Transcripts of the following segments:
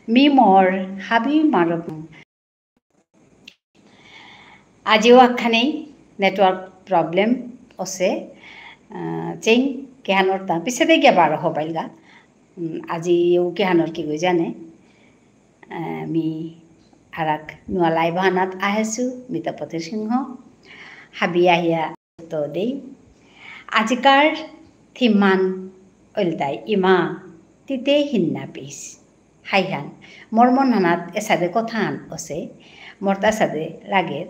Me মর হাবি মারব আজিও আখানেই নেটওয়ার্ক প্রবলেম আছে চেং কেহানোর তা পিছতে গিয়া বারো হবাইলগা আজিও কেহানোর কি গৈ জানে মি আরাক নুয়া লাইভ হানাত আহেছু মিতাপতি সিংহ হাবি আহিয়া তো দেই আজিকার থিমান ওলতাই ইমা তিতে হিন্না পিস হাইহান মোর মন হানাত এসাদে কথান আছে মোর তাসাদে লাগে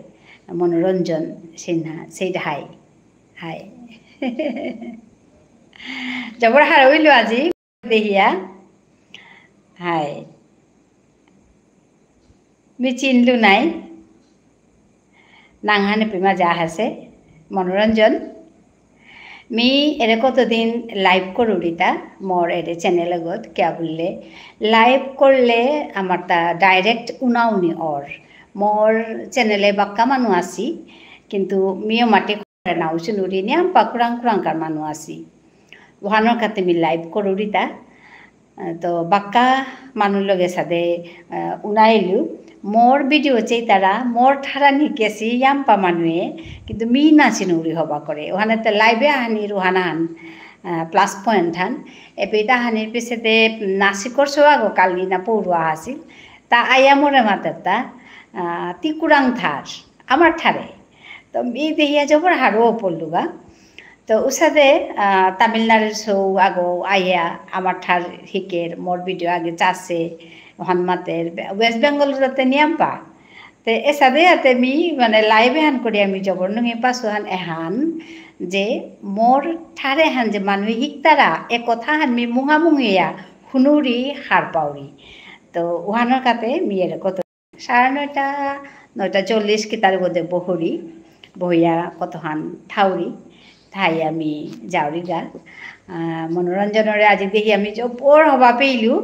মনোরঞ্জন সিনহা সেই হাই হাই জবর হারইলো আজি দেহিয়া হাই মি চিনলু নাই নাংহানে পিমা যা আছে মনোরঞ্জন মি এরে কতদিন লাইভ করুরিতা মোর এরে চ্যানেল আগত কিয়া বললে লাইভ করলে আমার তা ডাইরেক্ট উনাউনি অর মোর চ্যানেলে বাক্কা মানু আসি কিন্তু মিও মাটি নাউছি নুরি নিয়া পাকুরাং কুরাংকার মানু আসি ওহানোর কাতে মি লাইভ করুরিতা তো বাক্কা মানুর লগে সাদে উনাইলু মোর ভিডিও চাই তারা মোর ঠারা নিকেছি ইয়াম্পা মানুয়ে কিন্তু মি নাচি নুরি হবা করে ওখানে তো লাইভে আহানি রুহানা হান প্লাস পয়েন্ট হান এপে তাহানির পিছতে নাচি করছো আগো কালি না পৌরুয়া হাসিল তা আয়া মোরে মাতারটা তিকুরাং থার আমার ঠারে তো মি দেহিয়া জবর হারও পড়লুগা তো উসাদে তামিলনাড়ুর সৌ আগো আইয়া আমার ঠার হিকের মোর ভিডিও আগে চাষে হনমাতের ওয়েস্ট বেঙ্গল যাতে নিয়াম্পা তো এসাদে আতে মি মানে লাইভে হান করি আমি জবর নুঙে পাশো হান এহান যে মোর ঠারে হান যে মানুষ হিকতারা এ কথা হান মি মুঙামুঙিয়া শুনুরি হার পাউরি তো উহানোর কাতে মি এর কত 9:30 কিতার বোধে বহরি বহিয়া কতহান ঠাউরি ঠাই আমি যাওরি গা মনোরঞ্জনরে আজি দেখি আমি জবর হবা পেইলু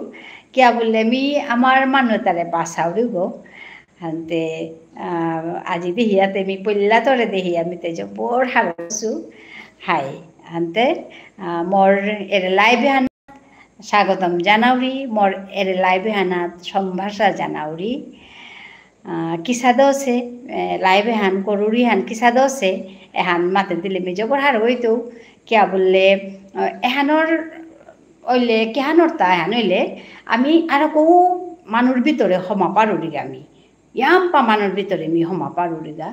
কিয়া বললে মি আমার মান্যতারে বাসাউরি গো হানতে আজি দেহিয়াতে মি পল্লা তরে দেহি আমি তে জবর হারছু হাই হানতে মোর এর লাইভে হান স্বাগতম জানাউরি মোর এর লাইভে হানাত সম্ভাষা জানাউরি কিসা দছে লাইভে হান করুরি হান কিসা দছে এহান মাতে দিলে মি জবর হার হইতো কিয়া বললে এহানোর ওইলে কেহানোর তা এহান হইলে আমি আর কৌ মানুর ভিতরে হমা পারুরিগা আমি ইয়াম্পা মানুর ভিতরে মি হমা পারুরিগা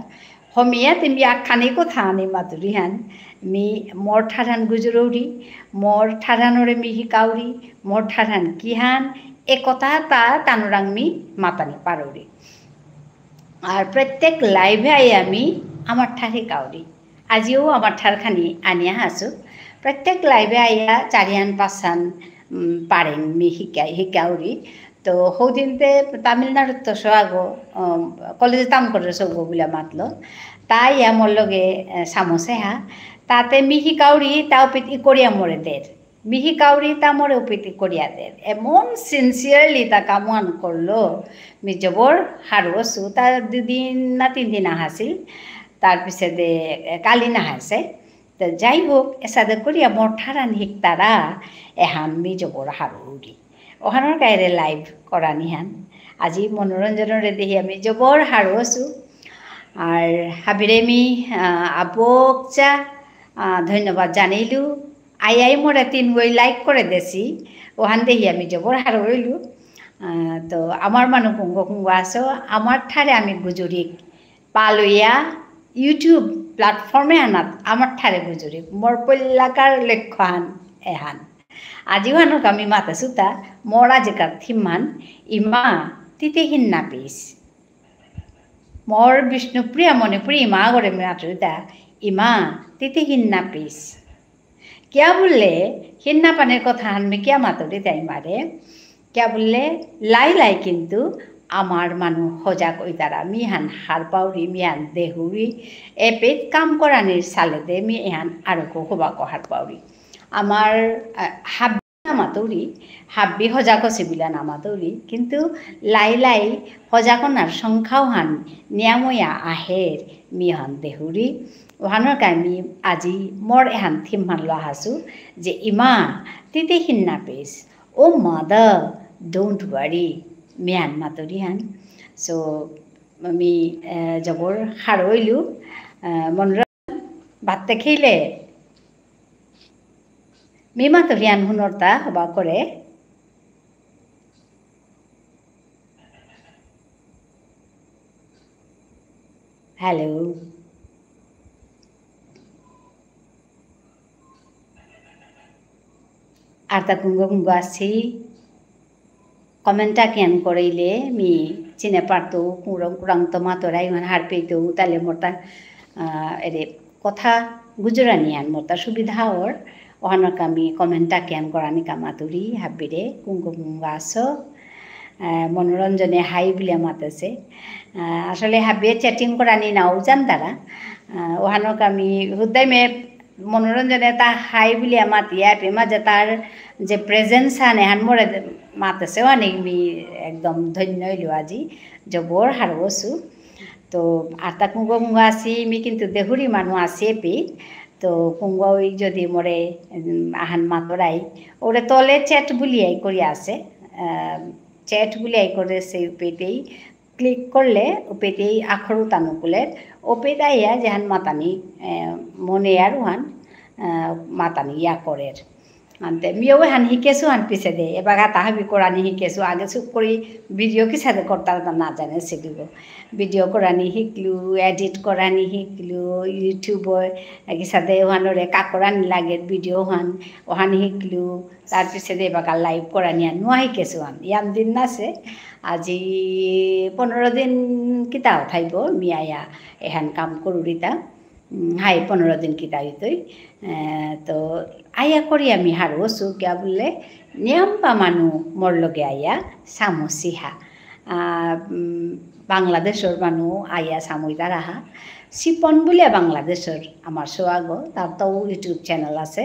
হমিয়া তুমি আখানি কথা আনি মাতুরি হান মি মোর ঠারান গুজরৌরি মোর ঠারানোরে মি হিকাউরি মোর ঠারান কিহান এ কথা তা তানুরাং মি মাতানি পারুরি আর প্রত্যেক লাইভে আই আমি আমার ঠার হিকাউরি আজিও আমার ঠারখানি আনিয়া হাসু প্রত্যেক লাইভে আইয়া 4-5 পারেন মি হিকাউরি তো সৌদিনতে তামিলনাড়ুত তো আগো কলেজে তাম করে সৌগ বলে মাতলো তাই আমার লগে সামসে হা তাতে মি হিকাউরি তা পিটি করিয়া মরে দের মি হিকাউরি তা মরে পিটি করিয়া দের এমন সিনসিয়ারলি তা কামান করলো মি জবর হারুসু তার 2 দিন না 3 দিন হাসিল তার পিছতে কালি না হাসে তো যাই হোক এসাদে করিয়া মোর ঠারান হিক তারা এহান মি জবর হারুরি ওহানোর গায়ে লাইভ করা নিহান আজি মনোরঞ্জনের দেখি আমি জবর হারুসু আর হাবিরে মি আবক চা ধন্যবাদ জানাইলু আই মোরে 3 বই লাইক করে দেছি ওহান দেখি আমি জবর হারইলু তো আমার মানুষ কুঙ্গ কুঙ্গ আসো আমার ঠারে আমি গুজুরি পালইয়া ইউটিউব প্ল্যাটফর্মে আনাত আমার ঠারে গুজুরি মোর পল্লাকার লক্ষ্য হান এহান আজিও হানোক আমি মাতা সুতা মোর আজিকার থিমান ইমা তিতে হিন্না পিস মোর বিষ্ণুপ্রিয়া মণিপুরি ইমা গড়ে মাতুরিতা ইমা তিতে হিন্না পিস কিয়া বললে হিন্না পানের কথা হানমি কিয়া মাতুরি তাই মারে কিয়া বললে লাই লাই কিন্তু আমার মানুষ সজাগ ওই তারা মিহান হার পাউরি মিহান দেহুরি এপেত কাম করানির সালেতে মি এহান আরো হবা হার পাউরি আমার হাব্বি নামাতৌরি হাব্বি সজাগ সিবিলা নামাতৌরি কিন্তু লাই লাই সজাগনার সংখ্যাও হান নিয়াময়া আহের মিহান দেহুরি ওহানোর কামি আজি মোর এহান থিম হান লোৱা হাসু যে ইমা তিতে হিন্না পেস ও মাদার ডোন্ট ওয়ারি মিয়ান মাতরি হান সো আমি জবর হারইলু মনোরঞ্জন ভাততে খেলে মি মাতরি আন হুনরতা হবা করে hello arta kungo kungo asi komenta kian koreile mi chine parto kurang kurang tomato rai man harpe to tale morta ere kotha gujuranian morta subidha or ohana kami komenta kian korani kamaturi habire kungo kungo aso মনোরঞ্জনে hi বলে মাতেছে আসলে হাবিয়ে chatting করানি নাও জান তারা ওহানক আমি হুদাই মে মনোরঞ্জনে তা high বলে মাতিয়া পেমা যে তার যে প্রেজেন্স আনে হান মরে মাতেছে অনেক মি একদম ধন্য হইল আজি জবর হারবসু তো আতা কুঙ্গ কুঙ্গ আসি মি কিন্তু দেহুরি মানুষ আসে পি তো কুঙ্গ ওই যদি মরে আহান মাতরাই ওরে তলে চ্যাট বুলিয়াই করি আছে চ্যাট বুলিয়াই করে সেই পেটেই ক্লিক করলে ওপেতেই আখরু তানুকুলের ওপেতাইয়া যেহান মাতানি মনে আর হান মাতানি ইয়া করের আনতে মিও হান শিকেছো হান পিছে দে এবার তাহাবি করানি শিকেছো আগে চুপ করে ভিডিও কি সাথে করতার না জানে সেগুব ভিডিও করানি শিকলু এডিট করানি শিকলু ইউটিউবর কি সাথে ওহানরে কাকরানি লাগে ভিডিও হান ওহান শিকলু তার পিছে দে এবার লাইভ করানি আন নোয়া শিকেছো হান ইয়াম দিন নাছে আজি 15 দিন কিতা উঠাইব মিয়ায়া এহান কাম করুরিতা হাই 15 দিন কিতা হইতই তো আয়া করি আমি হারবসু কিয়া বললে নিয়ম বা মানু মোর লগে আয়া সামসিহা বাংলাদেশের মানু আয়া সামইতা রাহা সিপন বলে বাংলাদেশের আমার সোয়াগ তার তো ইউটিউব চ্যানেল আছে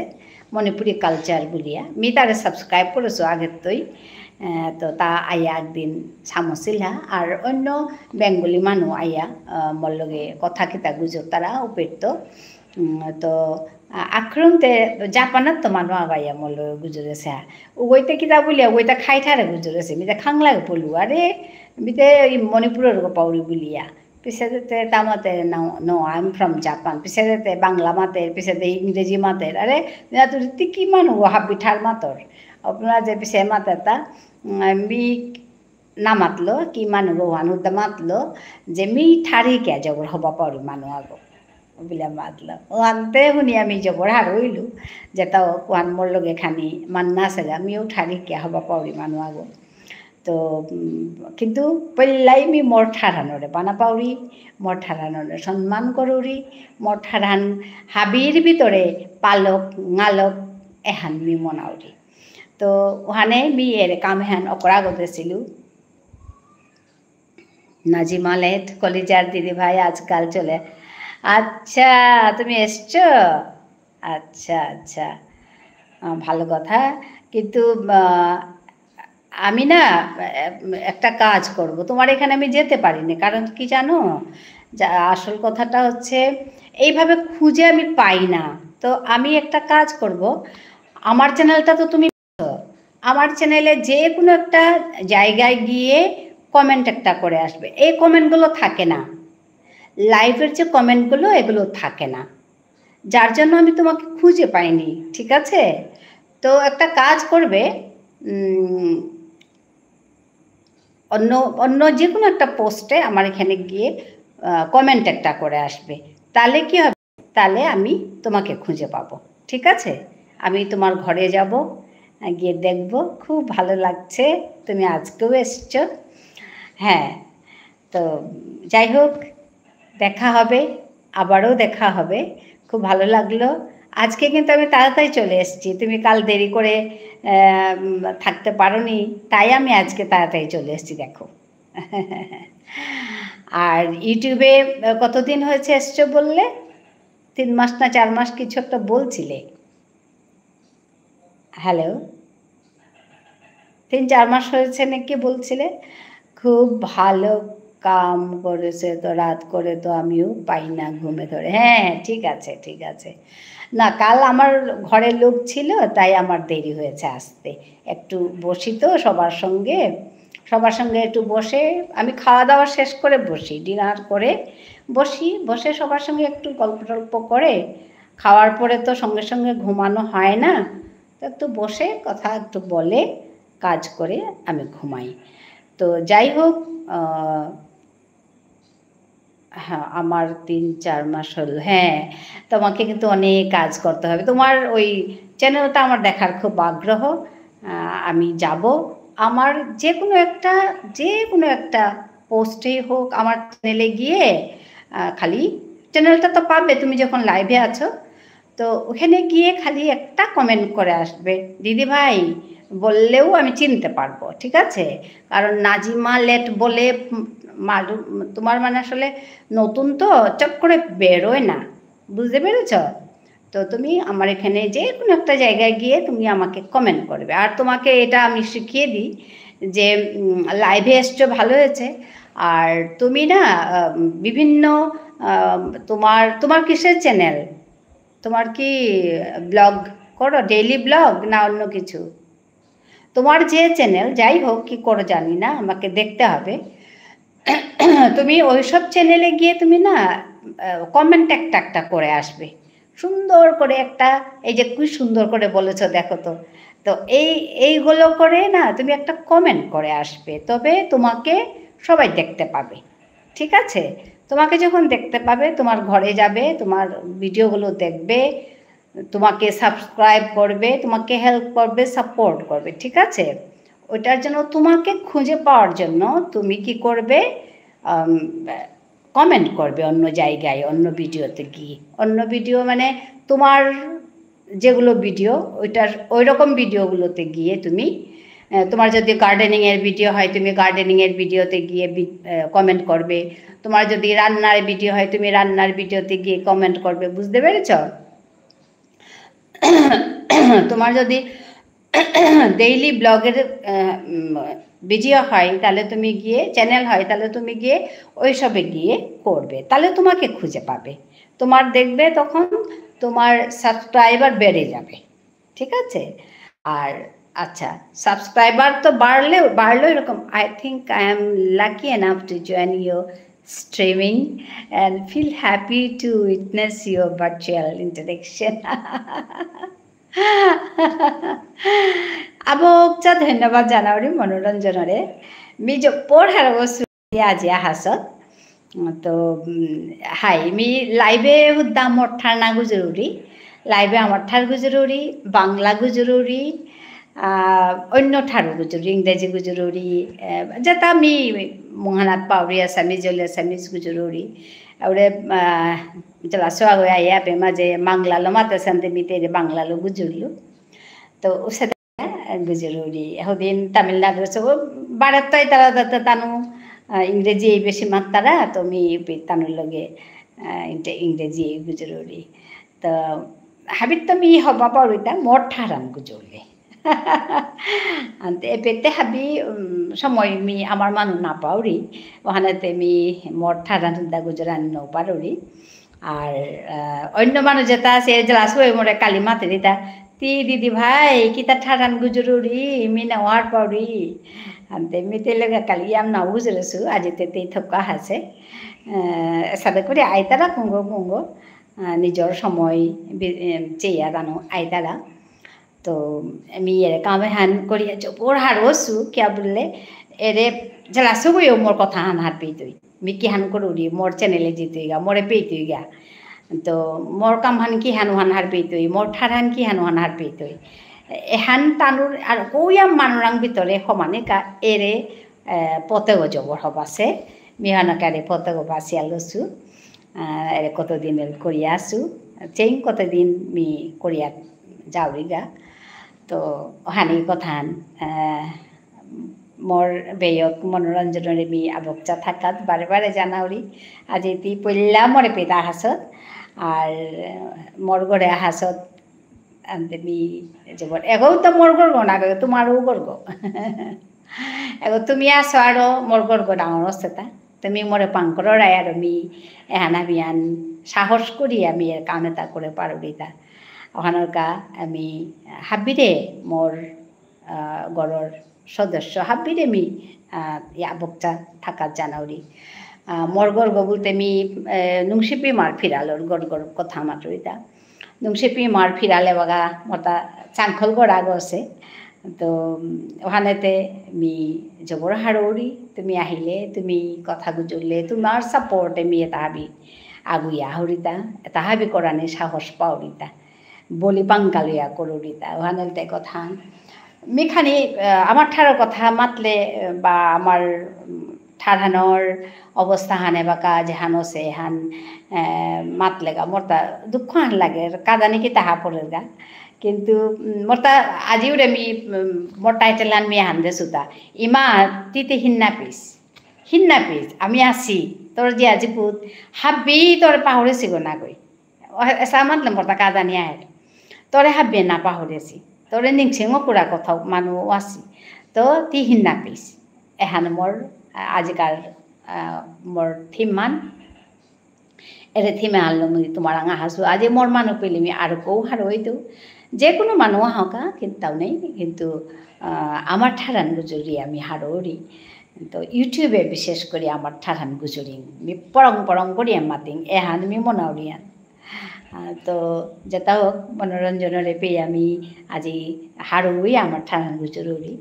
মণিপুরি কালচার বলিয়া মি তারে সাবস্ক্রাইব করেছো আগের তৈ তো তা আয়া একদিন সামসিলা আর অন্য বেঙ্গলি মানুষ আয়া মোর লগে কথা কিতা গুজর তারা উপেত তো আক্রমতে জাপানত তো মানুষ আগাইয়া মোর লগে গুজরেছে ওইতে কিতা বলিয়া ওইটা খাই ঠারে গুজরেছে মিতে খাংলাগে পলু আরে মিতে মণিপুরের পাউরি বলিয়া পিছে যেতে তামাতে no I am from Japan পিছে যেতে বাংলা মাতের পিছে ইংরেজি মাতের আরে তুই কি মানুষ হাবি ঠার মাতর আপনারা যে পিছে মাতেতা মি না মাতলো কি মানুষ মানুষ মাতলো যে মি ঠারি কে জবর হবা পারি মানুষ আগো বলে মাতলো ও আনতে শুনি আমি জবর হারইলু যে তাও কোয়ান মোর লগে খানি মান্না আছে আমিও ঠারি কে হবা পারি মানুষ আগো তো কিন্তু পেলাই মি মোর ঠারানরে বানা পাউরি মোর ঠারানরে সম্মান করুরি মোর ঠারান হাবির ভিতরে পালক গালক এহান মি মনাউরি তো ওখানে মি এর কাম হ্যান অকরা গতেছিলু নাজিমালেট কলিজার দিদি ভাই আজকাল চলে আচ্ছা তুমি এসছো আচ্ছা আচ্ছা ভালো কথা কিন্তু আমি না একটা কাজ করব তোমার এখানে আমি যেতে পারিনি কারণ কি জানো আসল কথাটা হচ্ছে এইভাবে খুঁজে আমি পাই না তো আমি একটা কাজ করব আমার চ্যানেলটা তো তুমি আমার চ্যানেলে যে কোনো একটা জায়গায় গিয়ে কমেন্ট একটা করে আসবে এই কমেন্টগুলো থাকে না লাইভের যে কমেন্টগুলো এগুলো থাকে না যার জন্য আমি তোমাকে খুঁজে পাইনি ঠিক আছে তো একটা কাজ করবে অন্য অন্য যে কোনো একটা পোস্টে আমার এখানে গিয়ে কমেন্ট একটা করে আসবে তাহলে কি হবে তাহলে আমি তোমাকে খুঁজে পাবো ঠিক আছে আমি তোমার ঘরে যাব গিয়ে দেখব খুব ভালো লাগছে তুমি আজকেও এসছো হ্যাঁ তো যাই হোক দেখা হবে আবারও দেখা হবে খুব ভালো লাগলো আজকে কিন্তু আমি তাড়াতাড়ি চলে এসেছি তুমি কাল দেরি করে থাকতে পারোনি তাই আমি আজকে তাড়াতাড়ি চলে এসেছি দেখো আর ইউটিউবে কতদিন হয়েছে এসছো বললে 3 মাস না 4 মাস কিছু একটা বলছিলে হ্যালো 3-4 মাস হয়েছে নাকি বলছিলে খুব ভালো কাম করেছে তো রাত করে তো আমিও পাই না ঘুমে ধরে হ্যাঁ ঠিক আছে না কাল আমার ঘরের লোক ছিল তাই আমার দেরি হয়েছে আসতে একটু বসি তো সবার সঙ্গে সবার সঙ্গে একটু বসে আমি খাওয়া দাওয়া শেষ করে বসি, ডিনার করে বসে সবার সঙ্গে একটু গল্প টল্প করে খাওয়ার পরে তো সঙ্গে সঙ্গে ঘুমানো হয় না, তো একটু বসে কথা একটু বলে কাজ করে আমি ঘুমাই। তো যাই হোক, হ্যাঁ আমার 3-4 মাস হলো। হ্যাঁ, তোমাকে কিন্তু অনেক কাজ করতে হবে। তোমার ওই চ্যানেলটা আমার দেখার খুব আগ্রহ। আমি যাব, আমার যে কোনো একটা পোস্টেই হোক আমার চ্যানেলে গিয়ে খালি চ্যানেলটা তো পাবে তুমি যখন লাইভে আছো, তো ওখানে গিয়ে খালি একটা কমেন্ট করে আসবে, দিদি ভাই বললেও আমি চিনতে পারবো, ঠিক আছে? কারণ নাজিমা লেট বলে তোমার মানে আসলে নতুন তো চট করে বেরোয় না, বুঝতে পেরেছ? তো তুমি আমার এখানে যে কোনো একটা জায়গায় গিয়ে তুমি আমাকে কমেন্ট করবে। আর তোমাকে এটা আমি শিখিয়ে দিই যে লাইভে এসছো ভালো হয়েছে, আর তুমি না বিভিন্ন তোমার কিসের চ্যানেল? তোমার কি ব্লগ করো, ডেইলি ব্লগ না অন্য কিছু? তোমার যে চ্যানেল যাই হোক কি করো জানি না, আমাকে দেখতে হবে। তুমি ওইসব চ্যানেলে গিয়ে তুমি না কমেন্ট একটা করে আসবে, সুন্দর করে একটা, এই যে কি সুন্দর করে বলেছো দেখো তো, তো এইগুলো করে না তুমি একটা কমেন্ট করে আসবে, তবে তোমাকে সবাই দেখতে পাবে, ঠিক আছে? তোমাকে যখন দেখতে পাবে তোমার ঘরে যাবে, তোমার ভিডিওগুলো দেখবে, তোমাকে সাবস্ক্রাইব করবে, তোমাকে হেল্প করবে, সাপোর্ট করবে, ঠিক আছে? ওইটার জন্য তোমাকে খুঁজে পাওয়ার জন্য তুমি কি করবে, কমেন্ট করবে অন্য জায়গায়, অন্য ভিডিওতে গিয়ে, অন্য ভিডিও মানে তোমার যেগুলো ভিডিও ওইটার ওই রকম ভিডিওগুলোতে গিয়ে তুমি, তোমার যদি গার্ডেনিংয়ের ভিডিও হয় তুমি গার্ডেনিংয়ের ভিডিওতে গিয়ে কমেন্ট করবে, তোমার যদি রান্নার ভিডিও হয় তুমি রান্নার ভিডিওতে গিয়ে কমেন্ট করবে, বুঝতে পেরেছ? তোমার যদি ডেইলি ব্লগের ভিডিও হয় তাহলে তুমি গিয়ে, চ্যানেল হয় তাহলে তুমি গিয়ে ওইসবে গিয়ে করবে, তাহলে তোমাকে খুঁজে পাবে, তোমার দেখবে তখন তোমার সাবস্ক্রাইবার বেড়ে যাবে, ঠিক আছে? আর আচ্ছা, সাবস্ক্রাইবার তো বাড়লেও এরকম, I think I am lucky enough to join your streaming and feel happy to witness your virtual interaction. আবকচা ধন্যবাদ জানাওরি মনোরঞ্জনরে মি যে পঢ়ার বস্তু আজি আহাসত, তো হাই মি লাইভে হুদ্দা আমার ঠান্না জরুরি, লাইভে আমার ঠারগু জরুরি, বাংলা জরুরি, অন্য ঠারগু জরুরি, ইংরেজি জরুরি, যেটা আমি মহানাথ পাউরি আসামিজ জলি আসামিজ জরুরি, ಅವರೇ ಜಲ ಸ್ವಾಗ ಯಾಪೆ ಮಾಜೆ ಮಂಗ್ಲಾಲು ಮಾತೆ ಸಂತೆ ಮಿತೇರಿ ಬಾಂಗ್ಲಾಲು ಗುಜುರ್ಲು তো সেটা গুজরুরি হদিন তামিলনাড়ু সব বাড়ার তো তারা তানু ইংরেজি বেশি মাত তারা তো মি তানুর লগে ইংরেজি গুজরুরি তো হাবিত তো মি হবা পারিতা মোট ঠারাম গুজরলে আনতে পেতে হাবি সময় মি আমার মানুষ না পাওরি ওখানেতে মি মোট ঠারান দা গুজরান ন পারি। আর অন্য মানুষ যেটা আছে জেলা শুয়ে মোরে কালি মাতে দিতা তি দিদি ভাই কিতা ঠারান গুজরুরি মি না ওয়ার পাউরি আনতে মিতে লেগে কালি আম না বুঝরেছু আজিতে তে থকা হাসে সাথে করে আইতারা কুঙ্গো কুঙ্গো নিজের সময় চেয়া জানো আইতারা তো আমি এর কামে হান করিয়া চোপর হারসু কিয়া বললে এরে জেলা শুয়ে মোর কথা হান হার পেয়ে তুই মি কি হান করুরি মোর চ্যানেলে জিতে গা মোরে পেয়ে তুই গা তো মোর কাম হান কি হান হান হার পেয়ে তুই মোর ঠার হান কি হান হান হার পেয়ে তুই এহান তানুর আর কইয়াম মানুরাং ভিতরে সমানে কা এরে পতেগ জবর হবাছে মিহানকারে পতেগ বাসিয়া লসু এরে কতদিন করিয়া আসু চেইন কতদিন মি করিয়া যাওরি গা তো হানি কথান মোর বেয়ক মনোরঞ্জনের মি আবকচা থাকাত বারে বারে জানাওরি আজি তি পইলা মরে পেতা হাসত আর মোর গড়ে হাসত আনতে মি যেমন এগো তো মোর গর্গ না তোমারও গর্গ এগো তুমি আসো আরো মোর গর্গ ডাঙর অস্তেতা তুমি মোরে পাঙ্কর রায় আর মি এহানা বিয়ান সাহস করি আমি এর কাম এটা করে পারি তা ওখানকা আমি হাবিরে মোর গড়র সদস্য হাব্বিরে মি বকচা থাকার জানাউরি মরগর গবুলতে মি নুংসিপি মার ফিরালোর গড় গড় কথা মাতুরিতা নুংসিপি মার ফিরালে বাগা মতা চাংখল গড়া গছে তো ওখানেতে মি জবর হারৌরি তুমি আহিলে তুমি কথা গুজরলে তোমার সাপোর্টে মি তাহাবি আগুইয়া হরিতা তাহাবি করানে সাহস পাওরিতা বলি পাঙ্কালিয়া করুরিতা ওখানেতে কথা মেখানি আমার ঠারো কথা মাতলে বা আমার ঠাড়ানোর অবস্থা হানে বা কাজ হানছে হান মাতলেগা মোরতা দুঃখ হান লাগে কাদানি কি তাহা পড়ের গা কিন্তু মোরতা আজিও রে মি মোর টাইটেল আন মি হান দে সুতা ইমা তিতে হিন্না পিস আমি আছি তোর যে আজি পুত হাবি তোর পাহরেছি গো না কই এসা মাতলে মোরতা কাদানি আহে তোরে হাবি না পাহরেছি তোরে নিংছিঙো কুড়া কথাও মানুষ আছি তো তি হিন্না পিস এহান মোর আজিকার মোর থিমান এরে থিমে আনলো মুই তোমার আঙা হাসু আজি মোর মানুষ পেলে মি আর কেউ হারইতো যে কোনো মানুষ হাঁকা কিন্তু তাও নেই কিন্তু আমার ঠারান গুজরি আমি হারৌরি তো ইউটিউবে বিশেষ করে আমার ঠারান গুজরি মি পরং করি মাতিং এহান মি মনাউরিয়ান তো যেটা হোক মনোরঞ্জনের পেয়ে আমি আজি হারৌই আমার ঠারান Gujri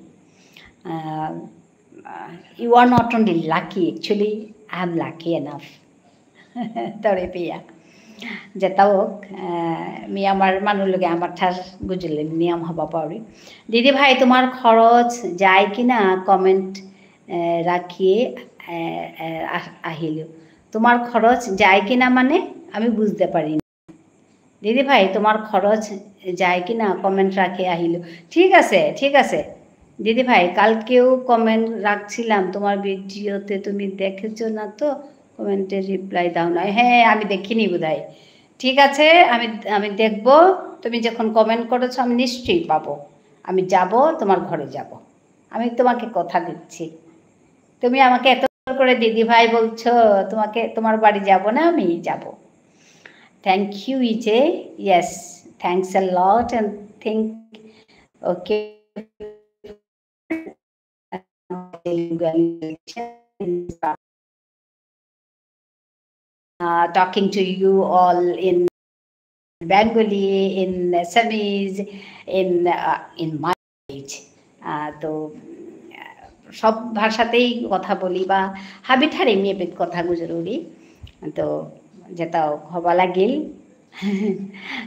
you are not only lucky, actually I am lucky enough. তরে পিয়া যেটা হোক মি আমার মানুষ লোকে আমার ঠার গুজলে নিয়ম হবা পারি দিদি ভাই তোমার খরচ যায় কিনা কমেন্ট রাখিয়ে আহিল তোমার খরচ যায় কিনা মানে আমি বুঝতে পারি দিদি ভাই তোমার খরচ যায় কিনা কমেন্ট রাখিয়ে আহিল ঠিক আছে দিদি ভাই কালকেও কমেন্ট রাখছিলাম তোমার ভিডিওতে তুমি দেখেছো না তো কমেন্টে রিপ্লাই দাও না হ্যাঁ আমি দেখিনি বোধহয় ঠিক আছে আমি দেখব তুমি যখন কমেন্ট করেছো আমি নিশ্চয়ই পাবো আমি যাব তোমার ঘরে যাব আমি তোমাকে কথা দিচ্ছি তুমি আমাকে এত করে দিদি ভাই বলছো তোমাকে তোমার বাড়ি যাব না আমি যাব থ্যাংক ইউ ইজে yes thanks a lot and think okay talking to you all in Bengali, in Assamese, in my language. তো সব ভাষাতেই কথা বলি বা হাবিঠারে মেয়ে কথা গুজরি তো যেটা হবা লাগিল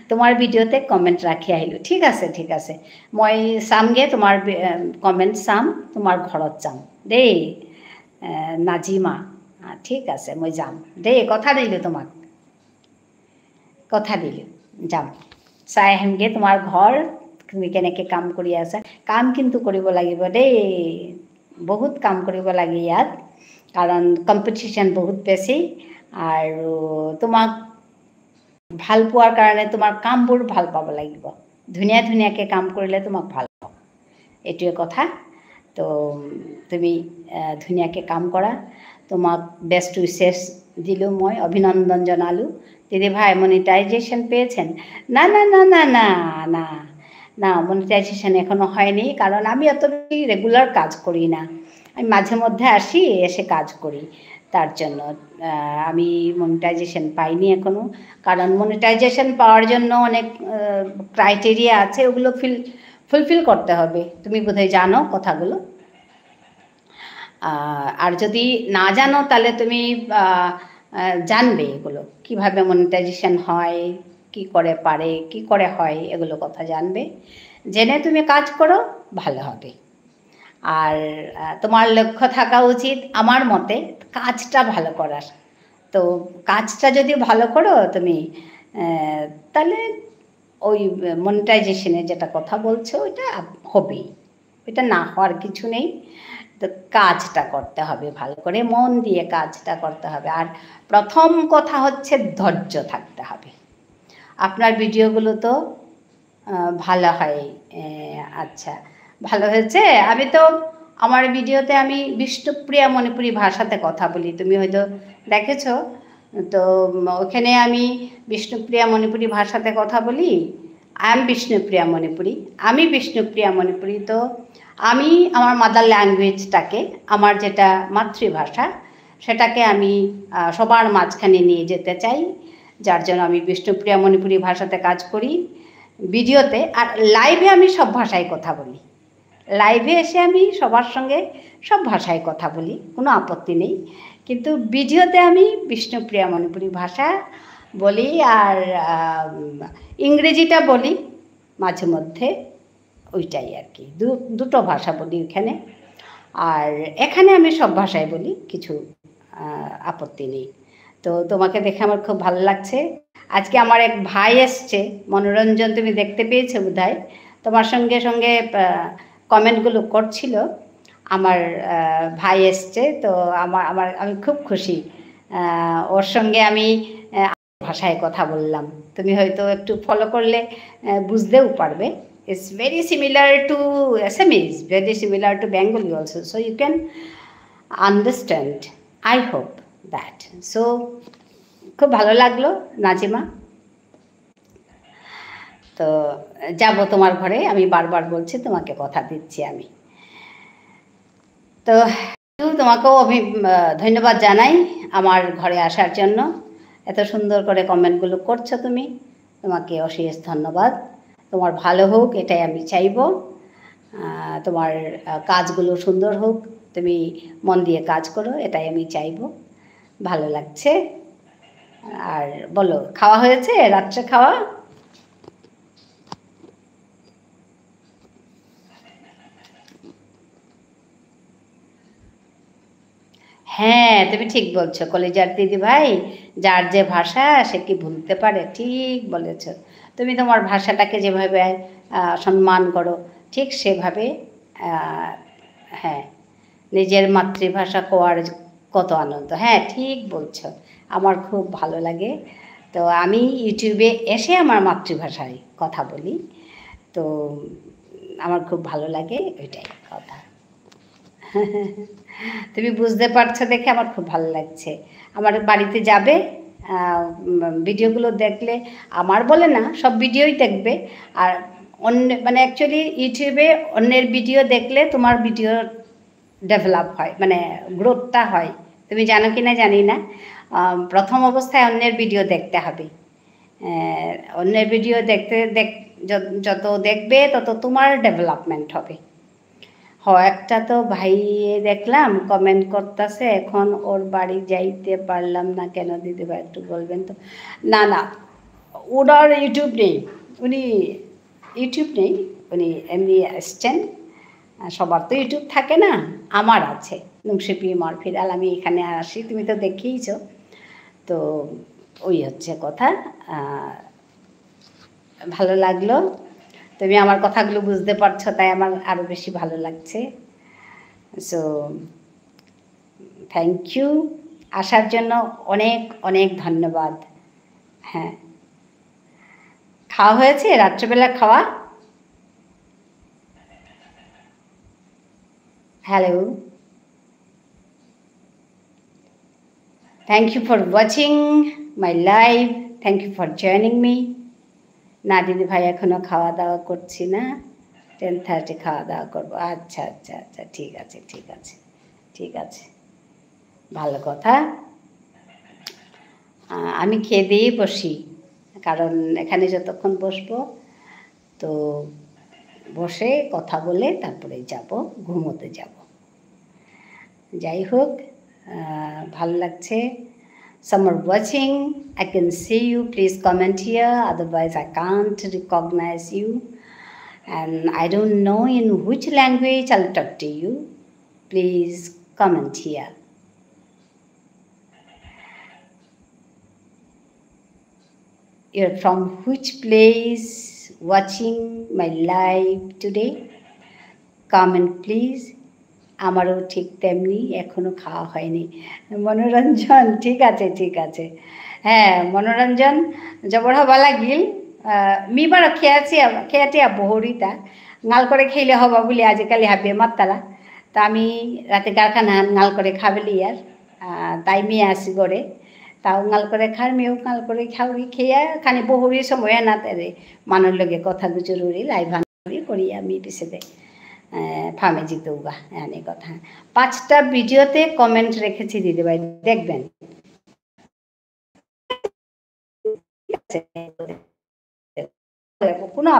তোমার ভিডিওতে কমেন্ট রাখি আহিলো ঠিক আছে মই চামগে তোমাৰ কমেন্ট চাম তোমাৰ ঘৰত যাম দেই নাজিমা ঠিক আছে মই যাম দেই কথা দিলোঁ তোমাক কথা দিলোঁ যাম চাই আহিমগে তোমাৰ ঘৰ তুমি কেনেকৈ কাম কৰি আছা কাম কিন্তু কৰিব লাগিব দেই বহুত কাম কৰিব লাগে ইয়াত কাৰণ কম্পিটিশ্যন বহুত বেছি আৰু তোমাক ভাল পোৱাৰ কাৰণে তোমাৰ কামবোৰ ভাল পাব লাগিব ধুনীয়াকৈ কাম কৰিলে তোমাক ভাল পাব এইটোৱে কথা তো তুমি ধুনীয়াকৈ কাম কৰা তোমাক বেস্ট উইশেছ দিলোঁ মই অভিনন্দন জনালোঁ দিদি ভাই মনিটাইজেশন পেয়েছেন না না না না না না না মনিটাইজেশন এখনো হয়নি কারণ আমি অত রেগুলার কাজ করি না আমি মাঝে মধ্যে আসি এসে কাজ করি তার জন্য আমি মনিটাইজেশন পাইনি এখনো কারণ মনিটাইজেশন পাওয়ার জন্য অনেক ক্রাইটেরিয়া আছে ওগুলো ফুলফিল করতে হবে তুমি বোধহয় জানো কথাগুলো আর যদি না জানো তাহলে তুমি জানবে এগুলো কিভাবে মনিটাইজেশন হয় কি করে পারে কি করে হয় এগুলো কথা জানবে জেনে তুমি কাজ করো ভালো হবে আর তোমার লক্ষ্য থাকা উচিত আমার মতে কাজটা ভালো করার তো কাজটা যদি ভালো করো তুমি তাহলে ওই মনিটাইজেশনের যেটা কথা বলছো ওইটা হবেই ওইটা না হওয়ার কিছু নেই তো কাজটা করতে হবে ভালো করে মন দিয়ে কাজটা করতে হবে আর প্রথম কথা হচ্ছে ধৈর্য থাকতে হবে আপনার ভিডিওগুলো তো ভালো হয় আচ্ছা ভালো হয়েছে আমি তো আমার ভিডিওতে আমি বিষ্ণুপ্রিয়া মণিপুরি ভাষাতে কথা বলি তুমি হয়তো দেখেছো তো ওখানে আমি বিষ্ণুপ্রিয়া মণিপুরি ভাষাতে কথা বলি আমি বিষ্ণুপ্রিয়া মণিপুরি তো আমি আমার মাদার ল্যাঙ্গুয়েজটাকে, আমার যেটা মাতৃভাষা, সেটাকে আমি সবার মাঝখানে নিয়ে যেতে চাই, যার জন্য আমি বিষ্ণুপ্রিয়া মণিপুরি ভাষাতে কাজ করি ভিডিওতে। আর লাইভে আমি সব ভাষায় কথা বলি, লাইভে এসে আমি সবার সঙ্গে সব ভাষায় কথা বলি, কোনো আপত্তি নেই। কিন্তু ভিডিওতে আমি বিষ্ণুপ্রিয়া মণিপুরি ভাষা বলি, আর ইংরেজিটা বলি মাঝে মধ্যে, ওইটাই আর কি। দুটো ভাষা বলি ওইখানে, আর এখানে আমি সব ভাষায় বলি, কিছু আপত্তি নেই। তো তোমাকে দেখে আমার খুব ভালো লাগছে। আজকে আমার এক ভাই এসছে, মনোরঞ্জন, তুমি দেখতে পেয়েছো বোধহয়, তোমার সঙ্গে সঙ্গে কমেন্টগুলো করছিল। আমার ভাই এসছে, তো আমি খুব খুশি। ওর সঙ্গে আমি ভাষায় কথা বললাম, তুমি হয়তো একটু ফলো করলে বুঝতেও পারবে। It's very similar to Assamese, very similar to Bengali also, so you can understand. I hope that. So খুব ভালো লাগলো নাজিমা। তো যাব তোমার ঘরে, আমি বারবার বলছি, তোমাকে কথা দিচ্ছি আমি। তো তোমাকেও আমি ধন্যবাদ জানাই আমার ঘরে আসার জন্য, এত সুন্দর করে কমেন্টগুলো করছো তুমি, তোমাকে অশেষ ধন্যবাদ। তোমার ভালো হোক এটাই আমি চাইব, তোমার কাজগুলো সুন্দর হোক, তুমি মন দিয়ে কাজ করো এটাই আমি চাইব। ভালো লাগছে। আর বলো, খাওয়া হয়েছে? রাত্রে খাওয়া? হ্যাঁ, তুমি ঠিক বলছো কলেজার দিদি ভাই, যার যে ভাষা সে কি ভুলতে পারে, ঠিক বলেছ। তুমি তোমার ভাষাটাকে যেভাবে সম্মান করো, ঠিক সেভাবে, হ্যাঁ, নিজের মাতৃভাষা কোয়ার কত আনন্দ। হ্যাঁ, ঠিক বলছো, আমার খুব ভালো লাগে। তো আমি ইউটিউবে এসে আমার মাতৃভাষায় কথা বলি, তো আমার খুব ভালো লাগে, ওইটাই কথা। তুমি বুঝতে পারছো দেখে আমার খুব ভালো লাগছে। আমার বাড়িতে যাবে, ভিডিওগুলো দেখলে, আমার বলে না, সব ভিডিওই দেখবে। আর অন্য মানে অ্যাকচুয়ালি ইউটিউবে অন্যের ভিডিও দেখলে তোমার ভিডিও ডেভেলপ হয়, মানে গ্রোথটা হয়। তুমি জানো কি না জানি না, প্রথম অবস্থায় অন্যের ভিডিও দেখতে হবে। অন্যের ভিডিও যত দেখবে তত তোমার ডেভেলপমেন্ট হবে। একটা তো ভাই দেখলাম কমেন্ট করতেছে, এখন ওর বাড়ি যাইতে পারলাম না কেন দিদিভাই, একটু বলবেন তো? না না, ওনার ইউটিউব নেই, উনি ইউটিউব নেই, উনি এমনি এসছেন। সবার তো ইউটিউব থাকে না, আমার আছে, নুংশিপি মরফিরাল, আমি এখানে আসি, তুমি তো দেখেইছো। তো ওই হচ্ছে কথা। ভালো লাগলো, তুমি আমার কথাগুলো বুঝতে পারছো, তাই আমার আরও বেশি ভালো লাগছে। সো থ্যাংক ইউ, আসার জন্য অনেক অনেক ধন্যবাদ। হ্যাঁ, খাওয়া হয়েছে? রাত্রেবেলা খাওয়া? Hello, thank you for watching my live, thank you for joining me. না দিদি ভাই, এখনও খাওয়া দাওয়া করছি না, 10:30 খাওয়া দাওয়া করবো। আচ্ছা আচ্ছা আচ্ছা, ঠিক আছে ঠিক আছে ঠিক আছে, ভালো কথা। আমি খেয়ে দিয়েই বসি, কারণ এখানে যতক্ষণ বসবো, তো বসে কথা বলে তারপরে যাব, ঘুমোতে যাব। যাই হোক, ভালো লাগছে। Some are watching, I can see you, please comment here, otherwise I can't recognize you. And I don't know in which language I'll talk to you. Please comment here. You're from which place watching my live today? Comment please. আমারও ঠিক তেমনি, এখনও খাওয়া হয়নি। মনোরঞ্জন, ঠিক আছে ঠিক আছে। হ্যাঁ মনোরঞ্জন, জবর হবা লাগিল, মিবার খেয়াটিয়া বহুরিতা গাল করে খেলে হবা বলে আজিকালি হাবে মাত্তারা, তা আমি রাতে কারখানা গাল করে খাবেলি আর, তাই মেয়ে আসি করে, তাও গাল করে খার, মেয়েও গাল করে খাওয়ারি খেয়ে খানি বহুরি সময় না তারে মানুষ লগে কথা গুজরুরি লাইভ করি আমি পিছে দেয়। ফার্মে জিতৌগা এনে কথা 5টা ভিডিওতে কমেন্ট রেখেছি দিদিভাই দেখবেন কোনো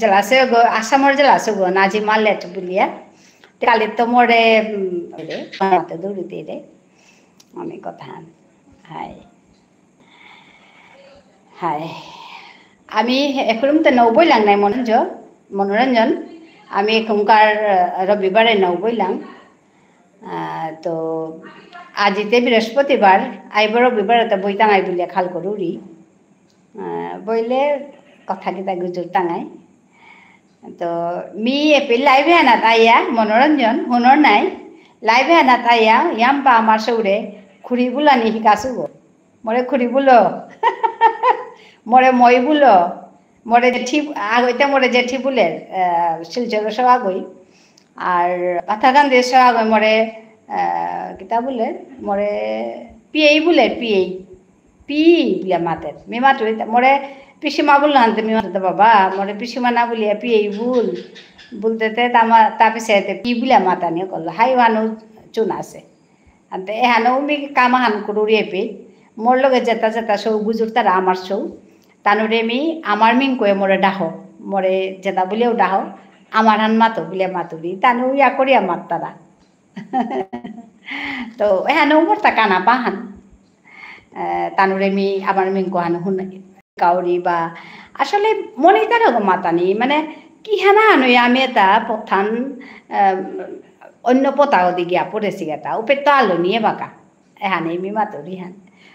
জেলাছে আসামৰ জেলাছে গো নাজিমা লেট বুলিয়া কালি তো মরে দৌড়িতে রে অনেক কথা হাই হাই আমি এখন তো নৌবই লাংনাই মনোরঞ্জন আমি এখনকার রবিবারে নৌবই লাং তো আজিতে বৃহস্পতিবার আইব রবিবার তো বই টাঙাই বুলিয়া খাল করুরি বইলে কথা কিতা গুজুর টাঙাই তো মি এপিল লাইভে আনা তাইয়া মনোরঞ্জন হুনর নাই লাইভে আনা তাইয়া ইয়াম্পা আমার সৌরে খুড়ি বুলানি শিকাছো গো মরে খুড়ি বুলো মরে মই বুলো মরে জেঠি আগইতে মরে জেঠি বুলের শিলচর সব আগই আর পাথাগান দেশ আগই মরে কিতা বুলে মরে পিএই বুলে পিএই পি বুলিয়া মাতের মি মাতো মরে পিসিমা বললো হানতে মি মাতো বাবা মরে পিসিমা না বলিয়া পিএই বলতে তা পিছে পি বুলিয়া মাতা নিয়ে করলো হাই হানু চুন আছে আনতে এহানো মি কামা হান করুরি এপি মোর লগে যেতা যেতা সৌ বুজুর তারা আমার সৌ তানুরে মি আমার মিং কয়ে মরে ডাহ মরে যেতা বলেও ডাহ আমার হান মাতো বলে মাতুরি তানু ইয়া করিয়া মাত তারা তো এহানো মোরটা কানা পাহান তানুরে মি আমার মিং কোহানো শুন কাউরি বা আসলে মনে তারা মাতানি মানে কি হানা হানুই আমি এটা প্রধান অন্য পতাও দি গিয়া পড়েছি এটা উপের তো আলো নিয়ে বাঁকা এহানে মি মাতুরি হান